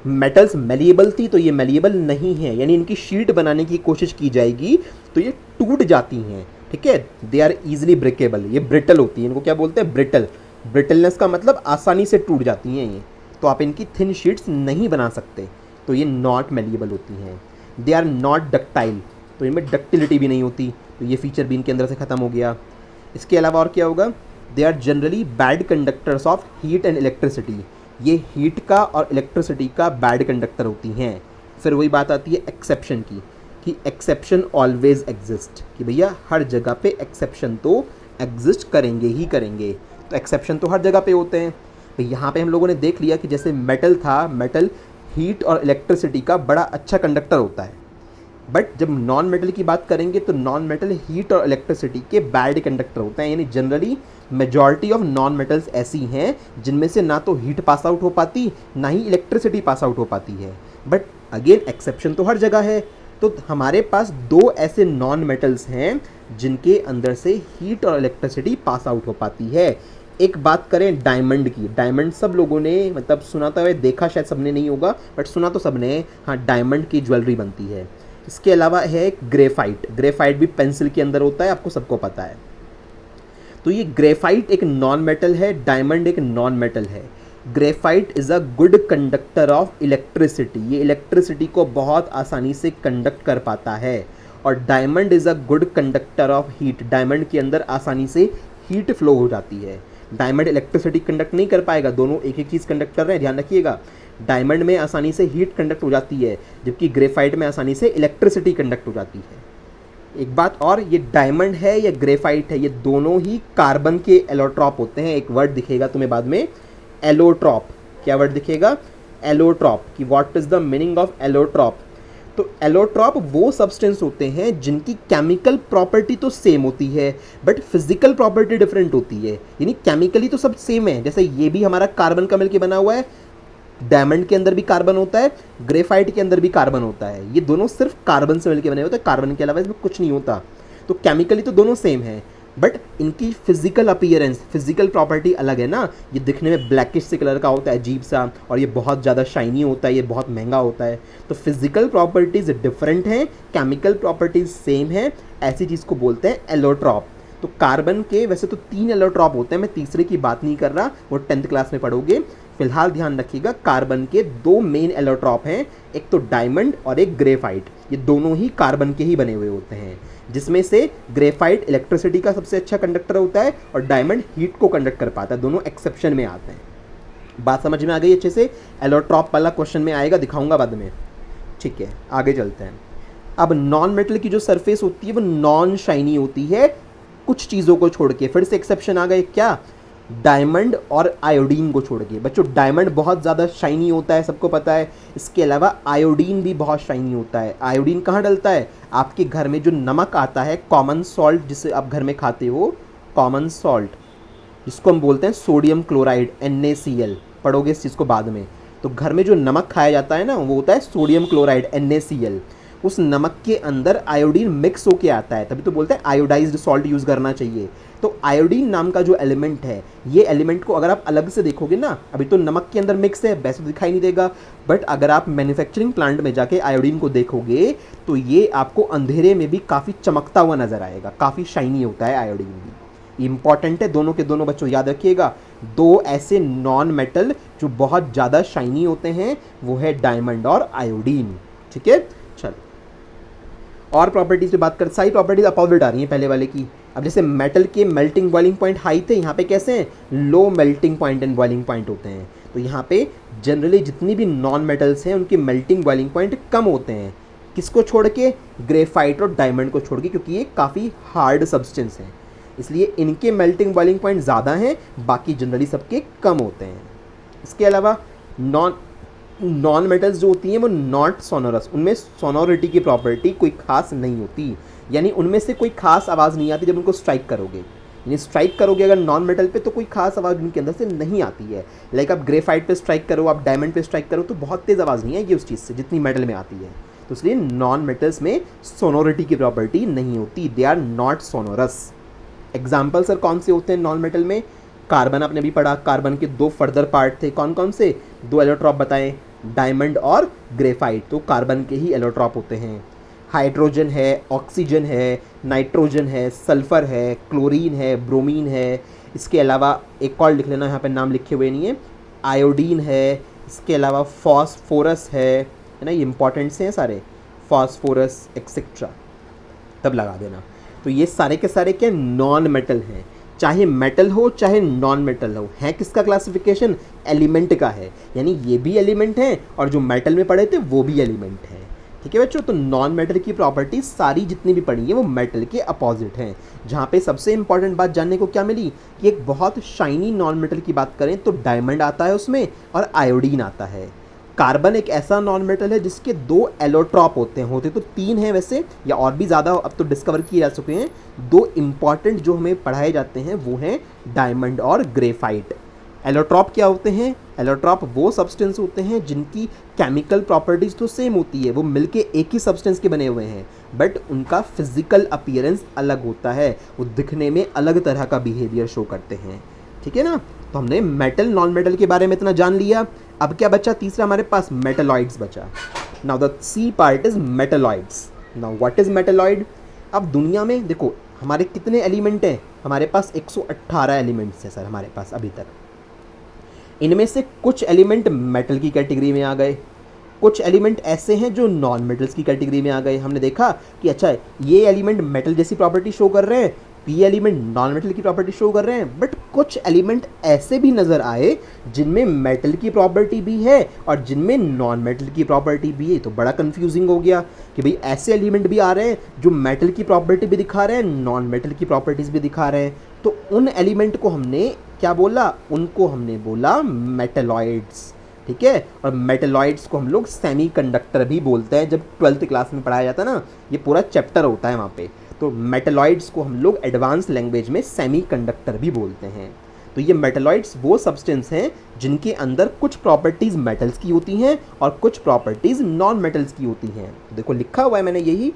मेटल्स मेलिएबल थी तो ये मेलिएबल नहीं है, यानी इनकी शीट बनाने की कोशिश की जाएगी तो ये टूट जाती हैं। ठीक है, दे आर ईजिली ब्रेकेबल, ये ब्रिटल होती है, इनको क्या बोलते हैं, ब्रिटल। ब्रिटलनेस का मतलब आसानी से टूट जाती हैं ये, तो आप इनकी थिन शीट्स नहीं बना सकते, तो ये नॉट मेलिएबल होती हैं। दे आर नॉट डक्टाइल, तो इनमें डक्टिलिटी भी नहीं होती, तो ये फीचर भी इनके अंदर से ख़त्म हो गया। इसके अलावा और क्या होगा, they are generally bad conductors of heat and electricity, ये हीट का और इलेक्ट्रिसिटी का बैड कंडक्टर होती हैं। फिर वही बात आती है एक्सेप्शन की, कि एक्सेप्शन ऑलवेज एग्जिस्ट, कि भैया हर जगह पे एक्सेप्शन तो एग्जिस्ट करेंगे ही करेंगे, तो एक्सेप्शन तो हर जगह पे होते हैं। तो यहाँ पे हम लोगों ने देख लिया कि जैसे मेटल था, मेटल हीट और इलेक्ट्रिसिटी का बड़ा अच्छा कंडक्टर होता है, बट जब नॉन मेटल की बात करेंगे तो नॉन मेटल हीट और इलेक्ट्रिसिटी के बैड कंडक्टर होते हैं। यानी generally majority of non metals ऐसी हैं जिनमें से ना तो हीट पास आउट हो पाती, ना ही इलेक्ट्रिसिटी पास आउट हो पाती है, बट अगेन एक्सेप्शन तो हर जगह है। तो हमारे पास दो ऐसे नॉन मेटल्स हैं जिनके अंदर से हीट और इलेक्ट्रिसिटी पास आउट हो पाती है। एक बात करें डायमंड की, डायमंड सब लोगों ने मतलब सुना तो है, देखा शायद सबने नहीं होगा, बट सुना तो सबने, हाँ डायमंड की ज्वेलरी बनती है। इसके अलावा है ग्रेफाइट, ग्रेफाइट भी पेंसिल के अंदर होता है, आपको सबको पता है। तो ये ग्रेफाइट एक नॉन मेटल है, डायमंड एक नॉन मेटल है। Graphite is a good conductor of electricity, ये इलेक्ट्रिसिटी को बहुत आसानी से कंडक्ट कर पाता है। और diamond is a good conductor of heat, diamond के अंदर आसानी से हीट फ्लो हो जाती है। डायमंड इलेक्ट्रिसिटी कंडक्ट नहीं कर पाएगा, दोनों एक एक चीज़ कंडक्ट कर रहे हैं, ध्यान रखिएगा। डायमंड में आसानी से हीट कंडक्ट हो जाती है, जबकि ग्रेफाइट में आसानी से इलेक्ट्रिसिटी कंडक्ट हो जाती है। एक बात और, ये डायमंड है या ग्रेफाइट है, ये दोनों ही कार्बन के एलोट्रॉप होते हैं। एक वर्ड दिखेगा तुम्हें बाद में, एलोट्रॉप। क्या वर्ड दिखेगा, एलोट्रॉप, कि what is the meaning of allotrope. तो एलोट्रॉप वो सब्सटेंस होते हैं जिनकी केमिकल प्रॉपर्टी तो सेम होती है बट फिजिकल प्रॉपर्टी डिफरेंट होती है। यानी केमिकली तो सब सेम है, जैसे ये भी हमारा कार्बन का मिलके बना हुआ है, डायमंड के अंदर भी कार्बन होता है, ग्रेफाइट के अंदर भी कार्बन होता है, ये दोनों सिर्फ कार्बन से मिलके बने होते हैं, कार्बन के अलावा इसमें कुछ नहीं होता। तो केमिकली तो दोनों सेम है बट इनकी फिजिकल अपीयरेंस, फिजिकल प्रॉपर्टी अलग है ना। ये दिखने में ब्लैकिश से कलर का होता है अजीब सा, और ये बहुत ज़्यादा शाइनी होता है, ये बहुत महंगा होता है। तो फिजिकल प्रॉपर्टीज़ डिफरेंट हैं, केमिकल प्रॉपर्टीज़ सेम है, ऐसी चीज़ को बोलते हैं एलोट्रॉप। तो कार्बन के वैसे तो 3 एलोट्रॉप होते हैं, मैं तीसरे की बात नहीं कर रहा, वो 10th क्लास में पढ़ोगे। फिलहाल ध्यान रखिएगा, कार्बन के 2 मेन एलोट्रॉप हैं, एक तो डायमंड और एक ग्रेफाइट। ये दोनों ही कार्बन के ही बने हुए होते हैं, जिसमें से ग्रेफाइट इलेक्ट्रिसिटी का सबसे अच्छा कंडक्टर होता है और डायमंड हीट को कंडक्ट कर पाता है, दोनों एक्सेप्शन में आते हैं। बात समझ में आ गई अच्छे से? एलोट्रॉप वाला क्वेश्चन में आएगा, दिखाऊंगा बाद में। ठीक है, आगे चलते हैं। अब नॉन मेटल की जो सरफेस होती है वो नॉन शाइनी होती है, कुछ चीज़ों को छोड़ के। फिर से एक्सेप्शन आ गए, क्या? डायमंड और आयोडीन को छोड़ के। बच्चों डायमंड बहुत ज़्यादा शाइनी होता है, सबको पता है। इसके अलावा आयोडीन भी बहुत शाइनी होता है। आयोडीन कहाँ डलता है? आपके घर में जो नमक आता है, कॉमन सॉल्ट जिसे आप घर में खाते हो, कॉमन सॉल्ट जिसको हम बोलते हैं सोडियम क्लोराइड NaCl, पढ़ोगे इस चीज़ को बाद में। तो घर में जो नमक खाया जाता है ना, वो होता है सोडियम क्लोराइड NaCl। उस नमक के अंदर आयोडीन मिक्स होके आता है, तभी तो बोलते हैं आयोडाइज्ड सॉल्ट यूज़ करना चाहिए। तो आयोडीन नाम का जो एलिमेंट है, ये एलिमेंट को अगर आप अलग से देखोगे ना, अभी तो नमक के अंदर मिक्स है, वैसे तो दिखाई नहीं देगा, बट अगर आप मैन्युफैक्चरिंग प्लांट में जाके आयोडीन को देखोगे तो ये आपको अंधेरे में भी काफ़ी चमकता हुआ नजर आएगा, काफ़ी शाइनी होता है आयोडीन भी। इंपॉर्टेंट है, दोनों के दोनों बच्चों याद रखिएगा। 2 ऐसे नॉन मेटल जो बहुत ज़्यादा शाइनी होते हैं, वो है डायमंड और आयोडीन। ठीक है, चलो और प्रॉपर्टीज पे बात कर। सारी प्रॉपर्टीज अपोजिट आ रही हैं पहले वाले की। अब जैसे मेटल के मेल्टिंग बॉइलिंग पॉइंट हाई थे, यहाँ पे कैसे हैं? Low melting point and boiling point होते हैं। तो यहाँ पे जनरली जितनी भी नॉन मेटल्स हैं उनके मेल्टिंग बॉइलिंग पॉइंट कम होते हैं। किसको छोड़ के? ग्रेफाइट और डायमंड को छोड़ के, क्योंकि ये काफ़ी हार्ड सब्सटेंस हैं, इसलिए इनके मेल्टिंग बॉइलिंग पॉइंट ज़्यादा हैं, बाकी जनरली सबके कम होते हैं। इसके अलावा नॉन मेटल्स जो होती हैं वो नॉट सोनोरस, उनमें सोनोरिटी की प्रॉपर्टी कोई खास नहीं होती, यानी उनमें से कोई खास आवाज़ नहीं आती जब उनको स्ट्राइक करोगे। यानी स्ट्राइक करोगे अगर नॉन मेटल पे तो कोई खास आवाज़ उनके अंदर से नहीं आती है। लाइक आप ग्रेफाइट पे स्ट्राइक करो, आप डायमंड पे स्ट्राइक करो, तो बहुत तेज़ आवाज़ नहीं आएगी उस चीज़ से जितनी मेटल में आती है। तो इसलिए नॉन मेटल्स में सोनोरिटी की प्रॉपर्टी नहीं होती, they are not sonorous. Example sir कौन से होते हैं नॉन मेटल में? कार्बन आपने भी पढ़ा, कार्बन के 2 फर्दर पार्ट थे, कौन कौन से? 2 एलोट्रॉप बताएं, डायमंड और ग्रेफाइट, तो कार्बन के ही एलोट्रॉप होते हैं। हाइड्रोजन है, ऑक्सीजन है, नाइट्रोजन है, सल्फर है, क्लोरीन है, ब्रोमीन है। इसके अलावा एक और लिख लेना, यहाँ पे नाम लिखे हुए नहीं है, आयोडीन है। इसके अलावा फॉस्फोरस है ना, ये इंपॉर्टेंट से हैं सारे, फॉस्फोरस एक्सेट्रा, तब लगा देना। तो ये सारे के सारे क्या नॉन मेटल हैं, चाहे मेटल हो चाहे नॉन मेटल हो। है किसका क्लासिफिकेशन? एलिमेंट का है, यानी ये भी एलिमेंट हैं और जो मेटल में पढ़े थे वो भी एलिमेंट हैं। ठीक है बच्चों, तो नॉन मेटल की प्रॉपर्टी सारी जितनी भी पढ़ी है वो मेटल के अपोजिट हैं। जहाँ पे सबसे इंपॉर्टेंट बात जानने को क्या मिली कि एक बहुत शाइनी नॉन मेटल की बात करें तो डायमंड आता है उसमें और आयोडीन आता है। कार्बन एक ऐसा नॉन मेटल है जिसके 2 एलोट्रॉप होते हैं, होते तो 3 हैं वैसे, या और भी ज़्यादा अब तो डिस्कवर किए जा चुके हैं। 2 इम्पॉर्टेंट जो हमें पढ़ाए जाते हैं वो हैं डायमंड और ग्रेफाइट। एलोट्रॉप क्या होते हैं? एलोट्रॉप वो सब्सटेंस होते हैं जिनकी केमिकल प्रॉपर्टीज़ तो सेम होती है, वो मिलके एक ही सब्सटेंस के बने हुए हैं, बट उनका फिजिकल अपीयरेंस अलग होता है, वो दिखने में अलग तरह का बिहेवियर शो करते हैं। ठीक है ना, तो हमने मेटल नॉन मेटल के बारे में इतना जान लिया। अब क्या बचा? तीसरा हमारे पास मेटलॉइड्स बचा। Now the C part is metalloids. Now what is metalloid? अब दुनिया में देखो हमारे कितने एलिमेंट हैं? हमारे पास 118 एलिमेंट्स हैं सर हमारे पास अभी तक। इनमें से कुछ एलिमेंट मेटल की कैटेगरी में आ गए, कुछ एलिमेंट ऐसे हैं जो नॉन मेटल्स की कैटेगरी में आ गए। हमने देखा कि अच्छा ये एलिमेंट मेटल जैसी प्रॉपर्टी शो कर रहे हैं, ये एलिमेंट नॉन मेटल की प्रॉपर्टी शो कर रहे हैं, बट कुछ एलिमेंट ऐसे भी नज़र आए जिनमें मेटल की प्रॉपर्टी भी है और जिनमें नॉन मेटल की प्रॉपर्टी भी है। तो बड़ा कंफ्यूजिंग हो गया कि भाई ऐसे एलिमेंट भी आ रहे हैं जो मेटल की प्रॉपर्टी भी दिखा रहे हैं, नॉन मेटल की प्रॉपर्टीज़ भी दिखा रहे हैं। तो उन एलिमेंट को हमने क्या बोला? उनको हमने बोला मेटलॉइड्स। ठीक है। और मेटलॉइड्स को हम लोग सेमीकंडक्टर भी बोलते हैं, जब 12th क्लास में पढ़ाया जाता है ना, ये पूरा चैप्टर होता है वहाँ पे। तो मेटलॉइड्स को हम लोग एडवांस लैंग्वेज में सेमीकंडक्टर भी बोलते हैं। तो ये मेटलॉइड्स वो सब्सटेंस हैं जिनके अंदर कुछ प्रॉपर्टीज़ मेटल्स की होती हैं और कुछ प्रॉपर्टीज़ नॉन मेटल्स की होती हैं। तो देखो लिखा हुआ है मैंने यही,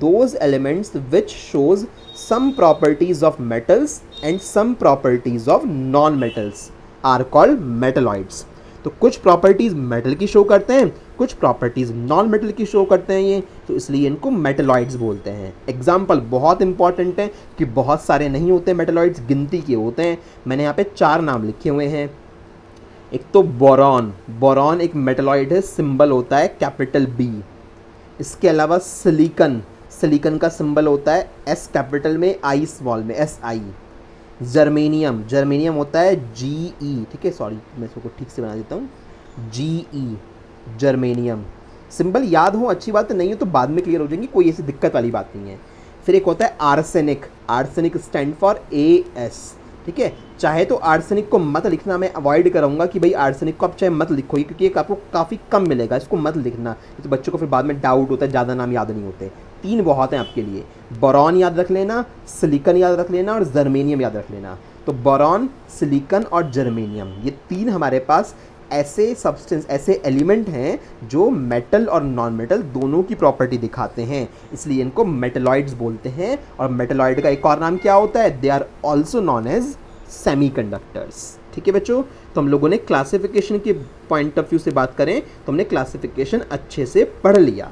those elements which shows some properties of metals and some properties of non-metals are called metalloids। तो कुछ प्रॉपर्टीज़ मेटल की शो करते हैं, कुछ प्रॉपर्टीज़ नॉन मेटल की शो करते हैं ये, तो इसलिए इनको मेटलॉइड्स बोलते हैं। एग्जाम्पल बहुत इंपॉर्टेंट है कि बहुत सारे नहीं होते मेटलॉइड्स, गिनती के होते हैं। मैंने यहाँ पे 4 नाम लिखे हुए हैं। एक तो बोरॉन, बोरॉन एक मेटलॉइड है, सिंबल होता है कैपिटल बी। इसके अलावा सिलिकन, सिलिकन का सिंबल होता है एस कैपिटल में, आई स्मॉल में, एस आई। जर्मेनियम, जर्मेनियम होता है जी ई, ठीक है, सॉरी मैं इसको ठीक से बना देता हूँ, जी ई जर्मेनियम। सिंबल याद हो अच्छी बात है, नहीं हो तो बाद में क्लियर हो जाएंगी, कोई ऐसी दिक्कत वाली बात नहीं है। फिर एक होता है arsenic, arsenic stand for A S, ठीक है। चाहे तो आर्सेनिक को मत लिखना, मैं अवॉइड करूँगा कि भाई आर्सेनिक को आप चाहे मत लिखो, क्योंकि ये आपको काफ़ी कम मिलेगा, इसको मत लिखना, तो बच्चों को फिर बाद में डाउट होता है, ज़्यादा नाम याद नहीं होते। 3 बहुत हैं आपके लिए, बोरॉन याद रख लेना, सिलिकन याद रख लेना और जर्मेनियम याद रख लेना। तो बोरॉन, सिलिकन और जर्मेनियम, ये 3 हमारे पास ऐसे सब्सटेंस, ऐसे एलिमेंट हैं जो मेटल और नॉन मेटल दोनों की प्रॉपर्टी दिखाते हैं, इसलिए इनको मेटलॉइड्स बोलते हैं। और मेटलॉइड का एक और नाम क्या होता है, they are also known as semiconductors, ठीक है बच्चों। तो हम लोगों ने क्लासिफिकेशन के पॉइंट ऑफ व्यू से बात करें तो हमने क्लासिफिकेशन अच्छे से पढ़ लिया।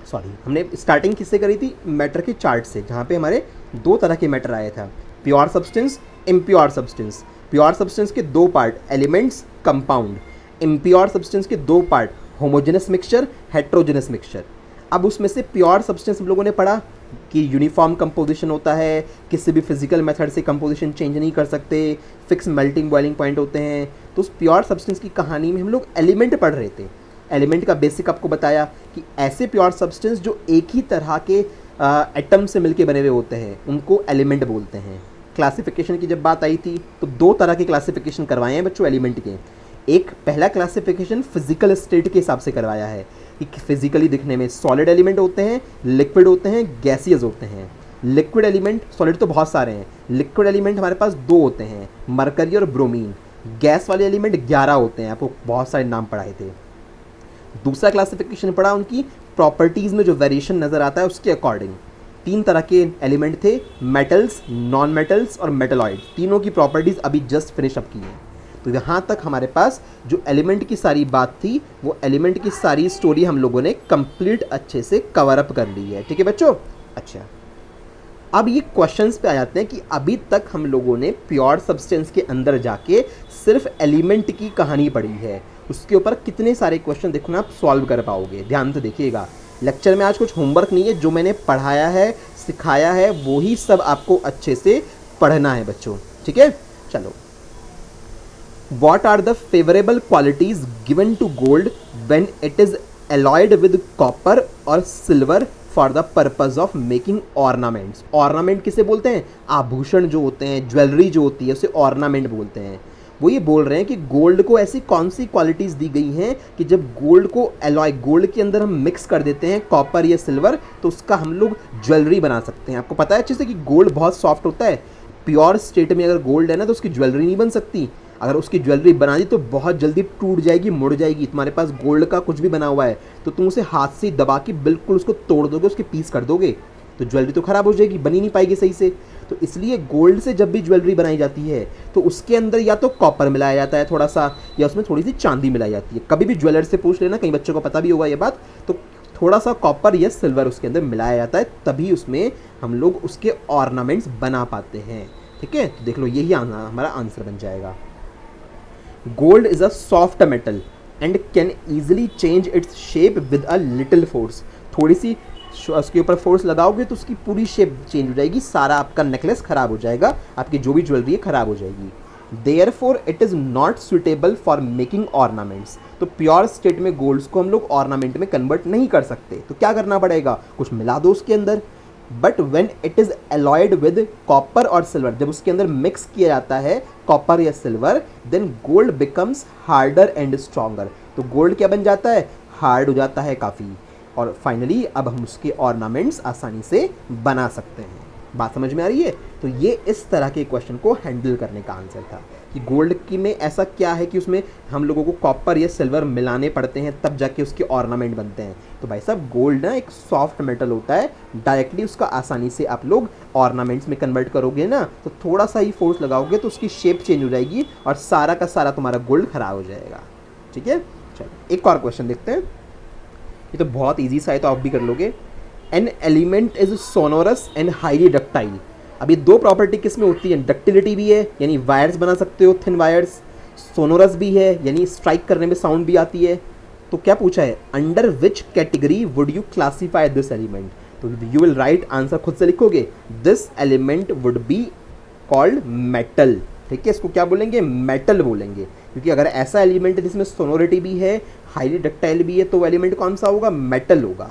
सॉरी, हमने स्टार्टिंग किससे करी थी, मैटर के चार्ट से, जहाँ पे हमारे 2 तरह के मैटर आया था, pure substance, impure substance. Pure substance के 2 part, elements, compound. Impure substance के 2 part, homogeneous mixture, heterogeneous mixture. अब उसमें से प्योर सब्सटेंस हम लोगों ने पढ़ा कि यूनिफॉर्म कंपोजिशन होता है, किसी भी फिजिकल मेथड से कंपोजिशन चेंज नहीं कर सकते, फिक्स मेल्टिंग बॉइलिंग पॉइंट होते हैं। तो उस प्योर सब्सटेंस की कहानी में हम लोग एलिमेंट पढ़ रहे थे। एलिमेंट का बेसिक आपको बताया कि ऐसे प्योर सब्सटेंस जो एक ही तरह के एटम से मिलके बने हुए होते हैं उनको एलिमेंट बोलते हैं। क्लासिफिकेशन की जब बात आई थी तो 2 तरह के क्लासिफिकेशन करवाए हैं बच्चों एलिमेंट के। एक पहला क्लासिफिकेशन फिजिकल स्टेट के हिसाब से करवाया है कि फिजिकली दिखने में सॉलिड एलिमेंट होते हैं, लिक्विड होते हैं, गैसियस होते हैं। लिक्विड एलिमेंट, सॉलिड तो बहुत सारे हैं, लिक्विड एलिमेंट हमारे पास 2 होते हैं, मरकरी और ब्रोमीन। गैस वाले एलिमेंट 11 होते हैं, आपको बहुत सारे नाम पढ़ाए थे। दूसरा क्लासिफिकेशन पढ़ा उनकी प्रॉपर्टीज़ में जो वेरिएशन नज़र आता है उसके अकॉर्डिंग। 3 तरह के एलिमेंट थे, मेटल्स, नॉन मेटल्स और मेटलॉइड्स। तीनों की प्रॉपर्टीज़ अभी जस्ट फिनिश अप की हैं। तो यहाँ तक हमारे पास जो एलिमेंट की सारी बात थी वो एलिमेंट की सारी स्टोरी हम लोगों ने कंप्लीट अच्छे से कवर अप कर ली है, ठीक है बच्चों। अच्छा, अब ये क्वेश्चंस पे आ जाते हैं कि अभी तक हम लोगों ने प्योर सब्सटेंस के अंदर जाके सिर्फ एलिमेंट की कहानी पढ़ी है, उसके ऊपर कितने सारे क्वेश्चन देखो ना आप सॉल्व कर पाओगे। ध्यान से देखिएगा, लेक्चर में आज कुछ होमवर्क नहीं है, जो मैंने पढ़ाया है, सिखाया है, वो ही सब आपको अच्छे से पढ़ना है बच्चों, ठीक है। चलो, What are the favorable qualities given to gold when it is alloyed with copper or silver for the purpose of making ornaments? Ornament किसे बोलते हैं, आभूषण जो होते हैं, ज्वेलरी जो होती है उसे ornament बोलते हैं। वो ये बोल रहे हैं कि गोल्ड को ऐसी कौन सी क्वालिटीज़ दी गई हैं कि जब गोल्ड को एलॉय, गोल्ड के अंदर हम मिक्स कर देते हैं कॉपर या सिल्वर, तो उसका हम लोग ज्वेलरी बना सकते हैं। आपको पता है अच्छे से कि गोल्ड बहुत सॉफ्ट होता है, प्योर स्टेट में अगर गोल्ड है ना तो उसकी ज्वेलरी नहीं बन सकती। अगर उसकी ज्वेलरी बना दी तो बहुत जल्दी टूट जाएगी, मुड़ जाएगी। तुम्हारे पास गोल्ड का कुछ भी बना हुआ है तो तुम उसे हाथ से दबा के बिल्कुल उसको तोड़ दोगे, उसके पीस कर दोगे, तो ज्वेलरी तो ख़राब हो जाएगी, बनी नहीं पाएगी सही से। तो इसलिए गोल्ड से जब भी ज्वेलरी बनाई जाती है तो उसके अंदर या तो कॉपर मिलाया जाता है थोड़ा सा, या उसमें थोड़ी सी चांदी मिलाई जाती है। कभी भी ज्वेलर से पूछ लेना, कई बच्चों को पता भी होगा ये बात, तो थोड़ा सा कॉपर या सिल्वर उसके अंदर मिलाया जाता है, तभी उसमें हम लोग उसके ऑर्नामेंट्स बना पाते हैं, ठीक है। तो देख लो, यही हमारा आंसर बन जाएगा। Gold is a soft metal and can easily change its shape with a little force. थोड़ी सी उसके ऊपर फोर्स लगाओगे तो उसकी पूरी शेप चेंज हो जाएगी, सारा आपका नेकलेस खराब हो जाएगा, आपकी जो भी ज्वेलरी है खराब हो जाएगी। Therefore it is not suitable for making ornaments. तो प्योर स्टेट में गोल्ड्स को हम लोग ऑर्नामेंट में कन्वर्ट नहीं कर सकते, तो क्या करना पड़ेगा, कुछ मिला दो उसके अंदर। But when it is alloyed with copper और सिल्वर, जब उसके अंदर मिक्स किया जाता है कॉपर या silver, then gold becomes harder and stronger. तो गोल्ड क्या बन जाता है, हार्ड हो जाता है काफ़ी, और फाइनली अब हम उसके ऑर्नामेंट्स आसानी से बना सकते हैं। बात समझ में आ रही है? तो ये इस तरह के क्वेश्चन को हैंडल करने का आंसर था कि गोल्ड की में ऐसा क्या है कि उसमें हम लोगों को कॉपर या सिल्वर मिलाने पड़ते हैं तब जाके उसके ऑर्नामेंट बनते हैं। तो भाई साहब गोल्ड ना एक सॉफ्ट मेटल होता है, डायरेक्टली उसका आसानी से आप लोग ऑर्नामेंट्स में कन्वर्ट करोगे ना तो थोड़ा सा ही फोर्स लगाओगे तो उसकी शेप चेंज हो जाएगी और सारा का सारा तुम्हारा गोल्ड खराब हो जाएगा। ठीक है, चलो एक और क्वेश्चन देखते हैं। ये तो बहुत ईजी सा है, तो आप भी कर लोगे। An element is sonorous and highly ductile. अब ये दो प्रॉपर्टी किस में होती है, डक्टिलिटी भी है यानी वायर्स बना सकते हो थिन वायर्स, सोनोरस भी है यानी स्ट्राइक करने में साउंड भी आती है। तो क्या पूछा है, under which category would you classify this element. तो यू विल राइट आंसर खुद से लिखोगे, this element would be called metal. ठीक है, इसको क्या बोलेंगे, मेटल बोलेंगे, क्योंकि अगर ऐसा एलिमेंट है जिसमें सोनोरिटी भी है, हाईली डक्टाइल भी है, तो वो एलिमेंट कौन सा होगा, मेटल होगा।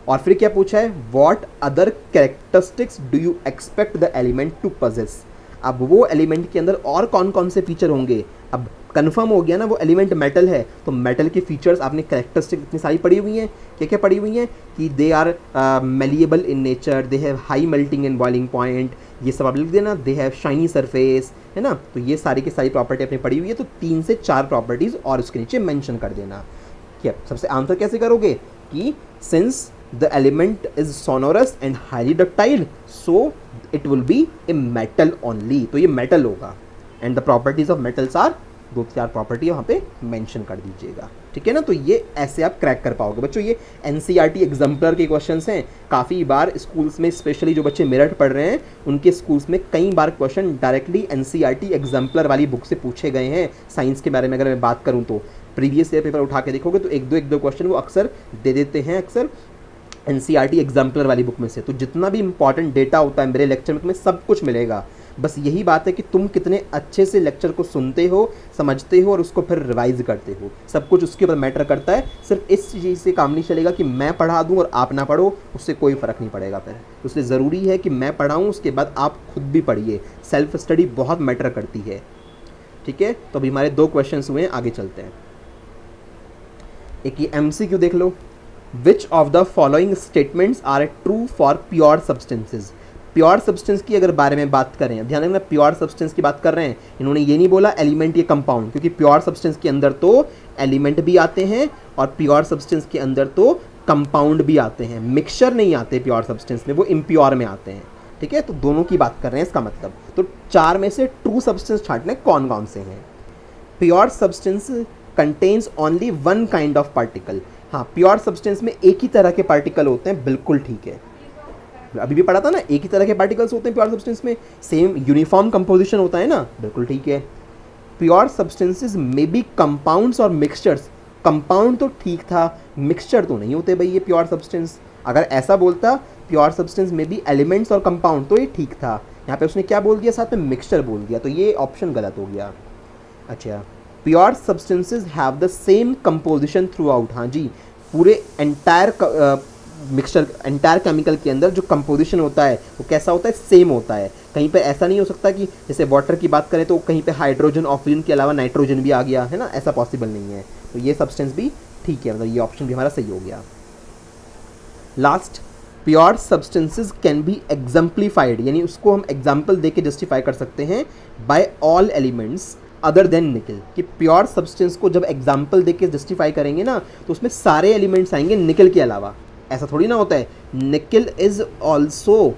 और फिर क्या पूछा है, what other characteristics do you expect the element to possess. अब वो एलिमेंट के अंदर और कौन कौन से फीचर होंगे। अब कंफर्म हो गया ना वो एलिमेंट मेटल है, तो मेटल के फीचर्स आपने कैरेक्टरिस्टिक इतनी सारी पढ़ी हुई हैं, क्या क्या पढ़ी हुई हैं कि they are malleable in nature, they have high melting and boiling point, ये सब आप लिख देना, दे हैव शाइनी सरफेस, है ना। तो ये सारी की सारी प्रॉपर्टी आपने पढ़ी हुई है, तो 3 से 4 प्रॉपर्टीज़ और उसके नीचे मेंशन कर देना। क्या सबसे आंसर कैसे करोगे कि since the element is sonorous and highly ductile so it will be a metal only, तो ये metal होगा। and the properties of metals are 2-4 property वहाँ पे मेंशन कर दीजिएगा। ठीक है ना, तो ये ऐसे आप क्रैक कर पाओगे बच्चों। ये NCERT एग्जाम्पलर के क्वेश्चंस हैं, काफ़ी बार स्कूल्स में स्पेशली जो बच्चे मेरठ पढ़ रहे हैं उनके स्कूल्स में कई बार क्वेश्चन डायरेक्टली NCERT एग्जाम्पलर वाली बुक से पूछे गए हैं। साइंस के बारे में अगर मैं बात करूँ तो प्रीवियस ईयर पेपर उठा के देखोगे तो एक दो क्वेश्चन वो अक्सर दे देते हैं, अक्सर NCERT एग्जाम्पलर वाली बुक में से। तो जितना भी इंपॉर्टेंट डेटा होता है मेरे लेक्चर में तुम्हें सब कुछ मिलेगा। बस यही बात है कि तुम कितने अच्छे से लेक्चर को सुनते हो, समझते हो और उसको फिर रिवाइज करते हो, सब कुछ उसके ऊपर मैटर करता है। सिर्फ इस चीज़ से काम नहीं चलेगा कि मैं पढ़ा दूँ और आप ना पढ़ो, उससे कोई फ़र्क नहीं पड़ेगा फिर। इसलिए ज़रूरी है कि मैं पढ़ाऊँ, उसके बाद आप खुद भी पढ़िए। सेल्फ स्टडी बहुत मैटर करती है। ठीक है, तो अभी हमारे 2 क्वेश्चन हुए हैं, आगे चलते हैं। एक ये MCQ देख लो, Which of the following statements are true for pure substances। Pure substance की अगर बारे में बात करें, ध्यान रखना प्योर सब्सटेंस की बात कर रहे हैं, इन्होंने ये नहीं बोला एलिमेंट या कंपाउंड, क्योंकि प्योर सब्सटेंस के अंदर तो एलिमेंट भी आते हैं और प्योर सब्सटेंस के अंदर तो कंपाउंड भी आते हैं, मिक्सचर नहीं आते प्योर सब्सटेंस में, वो इम्प्योर में आते हैं। ठीक है, तो दोनों की बात कर रहे हैं इसका मतलब। तो 4 में से ट्रू सब्सटेंस छांटने कौन कौन से हैं। Pure substance contains only one kind of particle. हाँ, प्योर सब्सटेंस में एक ही तरह के पार्टिकल होते हैं, बिल्कुल ठीक है। अभी भी पढ़ा था ना, एक ही तरह के पार्टिकल्स होते हैं प्योर सब्सटेंस में, सेम यूनिफॉर्म कंपोजिशन होता है ना, बिल्कुल ठीक है। Pure substances may be compounds और मिक्सचर्स। कंपाउंड तो ठीक था, मिक्सचर तो नहीं होते भाई ये प्योर सब्सटेंस। अगर ऐसा बोलता प्योर सब्सटेंस में भी एलिमेंट्स और कंपाउंड, तो ये ठीक था। यहाँ पे उसने क्या बोल दिया, साथ में मिक्सचर बोल दिया, तो ये ऑप्शन गलत हो गया। अच्छा, pure substances have the same composition through out. हाँ जी, पूरे एंटायर मिक्सचर, एंटायर केमिकल के अंदर जो कंपोजिशन होता है वो कैसा होता है, सेम होता है। कहीं पे ऐसा नहीं हो सकता कि जैसे वाटर की बात करें तो कहीं पे हाइड्रोजन ऑक्सीजन के अलावा नाइट्रोजन भी आ गया, है ना, ऐसा पॉसिबल नहीं है। तो ये सब्सटेंस भी ठीक है, मतलब ये ऑप्शन भी हमारा सही हो गया। Last, pure substances can be exemplified, यानी उसको हम एग्जाम्पल दे के जस्टिफाई कर सकते हैं by all elements other than nickel. कि प्योर सब्सटेंस को जब एग्जाम्पल दे के जस्टिफाई करेंगे ना तो उसमें सारे एलिमेंट्स आएंगे निकल के अलावा। ऐसा थोड़ी ना होता है। निकल इज ऑल्सो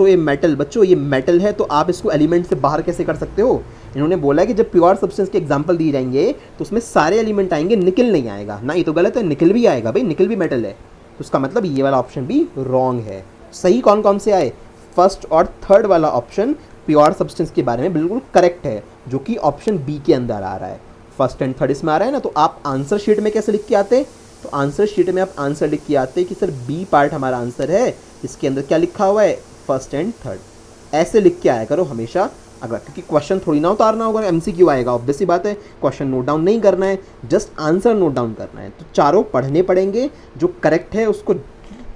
ए मेटल। बच्चों ये मेटल है, तो आप इसको एलिमेंट से बाहर कैसे कर सकते हो। इन्होंने बोला है कि जब प्योर सब्सटेंस के एग्जाम्पल दिए जाएंगे तो उसमें सारे एलिमेंट आएंगे, निकल नहीं आएगा ना। ये तो गलत है, निकल भी आएगा भाई, निकल भी मेटल है। तो उसका मतलब ये वाला ऑप्शन भी रॉन्ग है। सही कौन कौन से आए, फर्स्ट और थर्ड वाला ऑप्शन प्योर सब्सटेंस के बारे में बिल्कुल करेक्ट है, जो कि ऑप्शन बी के अंदर आ रहा है। फर्स्ट एंड थर्ड इसमें आ रहा है ना। तो आप आंसर शीट में कैसे लिख के आते, तो आंसर शीट में आप आंसर लिख के आते कि सर बी पार्ट हमारा आंसर है, इसके अंदर क्या लिखा हुआ है, फर्स्ट एंड थर्ड। ऐसे लिख के आया करो हमेशा, अगर क्योंकि क्वेश्चन थोड़ी ना उतारना होगा, MCQ आएगा, ऑब्वियस सी बात है। क्वेश्चन नोट डाउन नहीं करना है, जस्ट आंसर नोट डाउन करना है। तो चारों पढ़ने पड़ेंगे, जो करेक्ट है उसको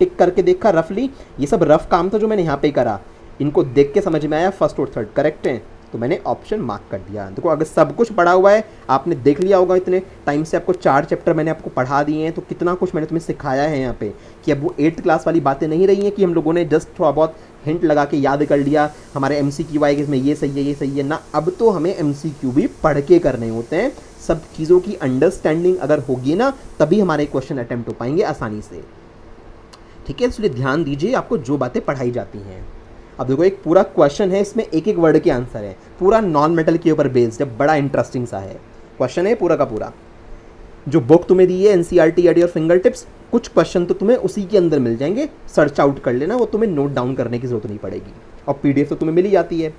टिक करके देखा रफली, ये सब रफ काम था जो मैंने यहाँ पे करा, इनको देख के समझ में आया फर्स्ट और थर्ड करेक्ट हैं, तो मैंने ऑप्शन मार्क कर दिया। देखो अगर सब कुछ पढ़ा हुआ है, आपने देख लिया होगा, इतने टाइम से आपको 4 चैप्टर मैंने आपको पढ़ा दिए हैं, तो कितना कुछ मैंने तुम्हें सिखाया है यहाँ पे, कि अब वो 8th क्लास वाली बातें नहीं रही हैं कि हम लोगों ने जस्ट थोड़ा बहुत हिंट लगा के याद कर लिया, हमारे MCQ आएगा इसमें ये सही है ये सही है ना। अब तो हमें MCQ भी पढ़ के करने होते हैं, सब चीज़ों की अंडरस्टैंडिंग अगर होगी ना तभी हमारे क्वेश्चन अटैम्प्ट हो पाएंगे आसानी से। ठीक है, इसलिए ध्यान दीजिए आपको जो बातें पढ़ाई जाती हैं। अब देखो एक पूरा क्वेश्चन है, इसमें एक एक वर्ड के आंसर है, पूरा नॉन मेटल के ऊपर बेस्ड है, बड़ा इंटरेस्टिंग सा है क्वेश्चन है पूरा का पूरा। जो बुक तुम्हें दी है NCERT और फिंगर टिप्स, कुछ क्वेश्चन तो तुम्हें उसी के अंदर मिल जाएंगे, सर्च आउट कर लेना, वो तुम्हें नोट डाउन करने की जरूरत नहीं पड़ेगी, और PDF तो तुम्हें मिल ही जाती है।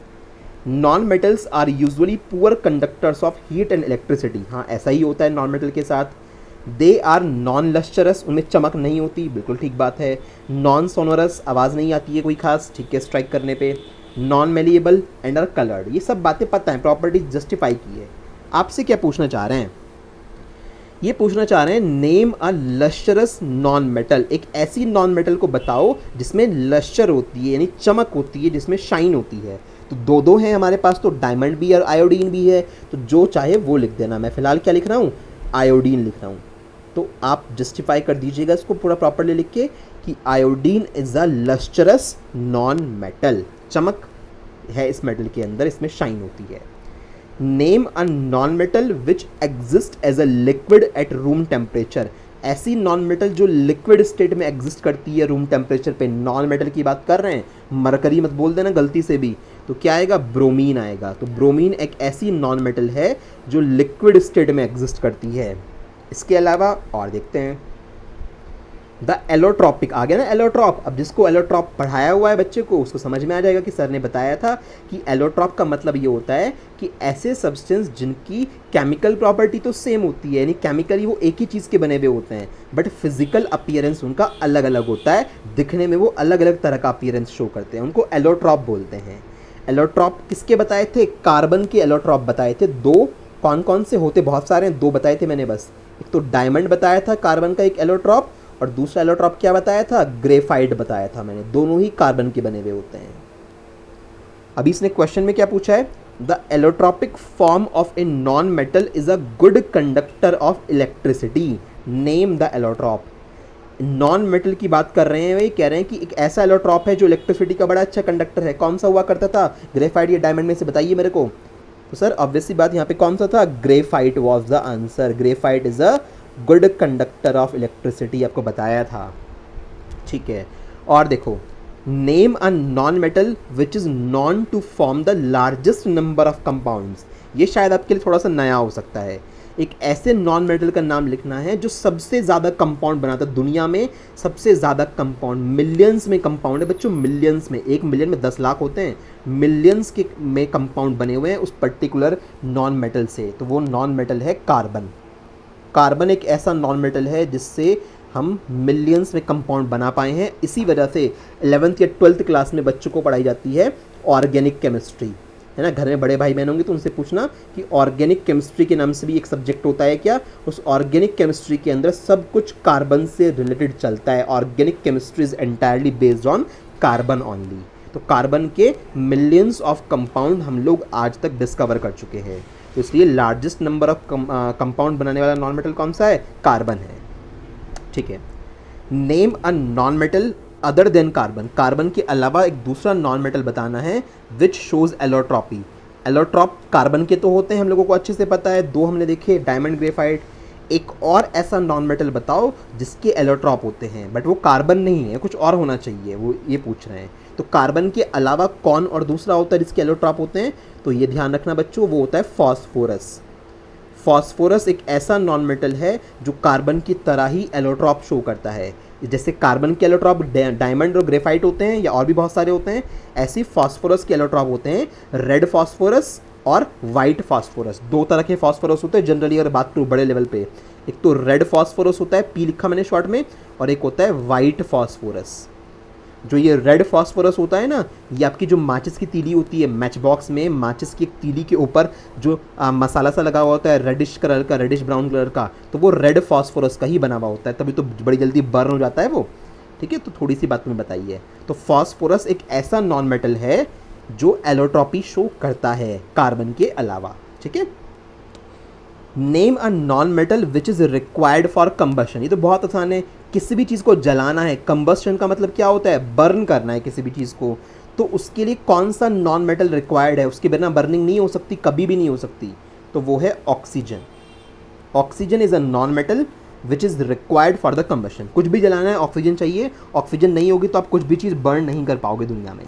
Non metals are usually poor conductors of heat and electricity, हाँ ऐसा ही होता है नॉन मेटल के साथ। दे आर नॉन लस्चरस, उनमें चमक नहीं होती, बिल्कुल ठीक बात है। नॉन सोनोरस, आवाज़ नहीं आती है कोई खास, ठीक है स्ट्राइक करने पे। Non malleable and are coloured, ये सब बातें पता है, प्रॉपर्टी जस्टिफाई की है। आपसे क्या पूछना चाह रहे हैं, ये पूछना चाह रहे हैं नेम अ लस्चरस नॉन मेटल, एक ऐसी नॉन मेटल को बताओ जिसमें लस्चर होती है यानी चमक होती है, जिसमें शाइन होती है। तो दो दो हैं हमारे पास, तो डायमंड भी और आयोडीन भी है, तो जो चाहे वो लिख देना। मैं फिलहाल क्या लिख रहा हूँ, आयोडीन लिख रहा हूँ, तो आप जस्टिफाई कर दीजिएगा इसको पूरा प्रॉपर्ली लिख के कि iodine is a lustrous non metal, चमक है इस मेटल के अंदर, इसमें शाइन होती है। Name a non metal which exist as a liquid at room temperature, ऐसी नॉन मेटल जो लिक्विड स्टेट में एग्जिस्ट करती है रूम टेम्परेचर पे। नॉन मेटल की बात कर रहे हैं, मरकरी मत बोल देना गलती से भी, तो क्या आएगा, ब्रोमीन आएगा। तो ब्रोमीन एक ऐसी नॉन मेटल है जो लिक्विड स्टेट में एग्जिस्ट करती है। इसके अलावा और देखते हैं, द एलोट्रॉपिक आ गया ना, एलोट्रॉप। अब जिसको एलोट्रॉप पढ़ाया हुआ है बच्चे को, उसको समझ में आ जाएगा कि सर ने बताया था कि एलोट्रॉप का मतलब ये होता है कि ऐसे सब्सटेंस जिनकी केमिकल प्रॉपर्टी तो सेम होती है, यानी केमिकली वो एक ही चीज़ के बने हुए होते हैं, बट फिजिकल अपीयरेंस उनका अलग अलग होता है, दिखने में वो अलग अलग तरह का अपीयरेंस शो करते हैं, उनको एलोट्रॉप बोलते हैं। एलोट्रॉप किसके बताए थे, कार्बन के एलोट्रॉप बताए थे। दो कौन कौन से होते, बहुत सारे हैं, दो बताए थे मैंने बस। एक तो डायमंड बताया था कार्बन का एक एलोट्रॉप, और दूसरा एलोट्रॉप क्या बताया था, ग्रेफाइट बताया था मैंने, दोनों ही कार्बन के बने हुए होते हैं। अभी इसने क्वेश्चन में क्या पूछा है, the allotropic form of a non metal is a good conductor of electricity, name the allotrope. Non metal की बात कर रहे हैं, वही कह रहे हैं कि एक ऐसा एलोट्रॉप है जो इलेक्ट्रिसिटी का बड़ा अच्छा कंडक्टर है। कौन सा हुआ करता था, ग्रेफाइट या डायमंड में से बताइए मेरे को। तो सर ऑब्वियसली बात यहाँ पे कौन सा था, graphite was the answer. Graphite is a good conductor of electricity, आपको बताया था। ठीक है, और देखो, name a non metal which is known to form the largest number of compounds, ये शायद आपके लिए थोड़ा सा नया हो सकता है। एक ऐसे नॉन मेटल का नाम लिखना है जो सबसे ज़्यादा कंपाउंड बनाता है, दुनिया में सबसे ज़्यादा कंपाउंड, मिलियंस में कंपाउंड है बच्चों, मिलियंस में, 1 मिलियन में 10 लाख होते हैं, मिलियंस के में कंपाउंड बने हुए हैं उस पर्टिकुलर नॉन मेटल से। तो वो नॉन मेटल है कार्बन। कार्बन एक ऐसा नॉन मेटल है जिससे हम मिलियंस में कंपाउंड बना पाए हैं। इसी वजह से 11th या 12th क्लास में बच्चों को पढ़ाई जाती है ऑर्गेनिक केमिस्ट्री, है ना। घर में बड़े भाई बहन होंगे तो उनसे पूछना कि ऑर्गेनिक केमिस्ट्री के नाम से भी एक सब्जेक्ट होता है क्या। उस ऑर्गेनिक केमिस्ट्री के अंदर सब कुछ कार्बन से रिलेटेड चलता है। Organic chemistry is entirely based on carbon only. तो कार्बन के मिलियंस ऑफ कंपाउंड हम लोग आज तक डिस्कवर कर चुके हैं, तो इसलिए लार्जेस्ट नंबर ऑफ कंपाउंड बनाने वाला नॉन मेटल कौन सा है, कार्बन है। ठीक है, name a non metal other than carbon, carbon के अलावा एक दूसरा नॉन मेटल बताना है which shows allotropy. Allotrope carbon के तो होते हैं, हम लोगों को अच्छे से पता है, 2 हमने देखे, डायमंड, ग्रेफाइट। एक और ऐसा नॉन मेटल बताओ जिसके एलोट्रॉप होते हैं बट वो कार्बन नहीं है, कुछ और होना चाहिए, वो ये पूछ रहे हैं। तो कार्बन के अलावा कौन और दूसरा होता है जिसके एलोट्रॉप होते हैं, तो ये ध्यान रखना बच्चों, वो होता है फॉस्फोरस। फॉस्फोरस एक ऐसा नॉन मेटल है जो कार्बन की तरह ही एलोट्रॉप शो करता है। जैसे कार्बन के एलोट्रॉप डायमंड और ग्रेफाइट होते हैं या और भी बहुत सारे होते हैं, ऐसे ही फॉस्फोरस के एलोट्रॉप होते हैं रेड फॉस्फोरस और वाइट फॉस्फोरस। 2 तरह के फॉस्फोरस होते हैं जनरली अगर बात करूँ बड़े लेवल पे। एक तो रेड फॉस्फोरस होता है, पी लिखा मैंने शॉर्ट में, और एक होता है वाइट फॉस्फोरस। जो ये रेड फॉस्फोरस होता है ना, ये आपकी जो माचिस की तीली होती है, मैच बॉक्स में माचिस की एक तीली के ऊपर जो मसाला सा लगा हुआ होता है रेडिश कलर का, रेडिश ब्राउन कलर का, तो वो रेड फॉस्फोरस का ही बना हुआ होता है, तभी तो बड़ी जल्दी बर्न हो जाता है वो। ठीक है, तो थोड़ी सी बात तुम्हें बताई है। तो फॉस्फोरस एक ऐसा नॉन मेटल है जो एलोट्रॉपी शो करता है कार्बन के अलावा। ठीक है, name a non metal which is required for combustion. ये तो बहुत आसान है, किसी भी चीज़ को जलाना है, कंबस्शन का मतलब क्या होता है, बर्न करना है किसी भी चीज़ को, तो उसके लिए कौन सा नॉन मेटल रिक्वायर्ड है, उसके बिना बर्निंग नहीं हो सकती, कभी भी नहीं हो सकती, तो वो है oxygen. Oxygen is a non metal which is required for the combustion. कुछ भी जलाना है ऑक्सीजन चाहिए, ऑक्सीजन नहीं होगी तो आप कुछ भी चीज़ बर्न नहीं कर पाओगे दुनिया में।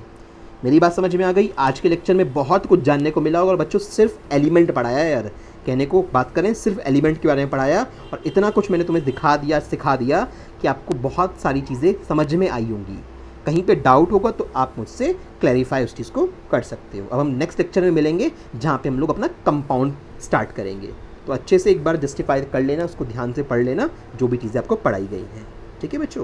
मेरी बात समझ में आ गई? आज के लेक्चर में बहुत कुछ जानने को मिला होगा और बच्चों सिर्फ एलिमेंट पढ़ाया है यार, कहने को बात करें सिर्फ एलिमेंट के बारे में पढ़ाया, और इतना कुछ मैंने तुम्हें दिखा दिया, सिखा दिया कि आपको बहुत सारी चीज़ें समझ में आई होंगी। कहीं पे डाउट होगा तो आप मुझसे क्लैरिफाई उस चीज़ को कर सकते हो। अब हम नेक्स्ट लेक्चर में मिलेंगे जहाँ पे हम लोग अपना कंपाउंड स्टार्ट करेंगे। तो अच्छे से एक बार जस्टिफाई कर लेना, उसको ध्यान से पढ़ लेना जो भी चीज़ें आपको पढ़ाई गई हैं। ठीक है बच्चों।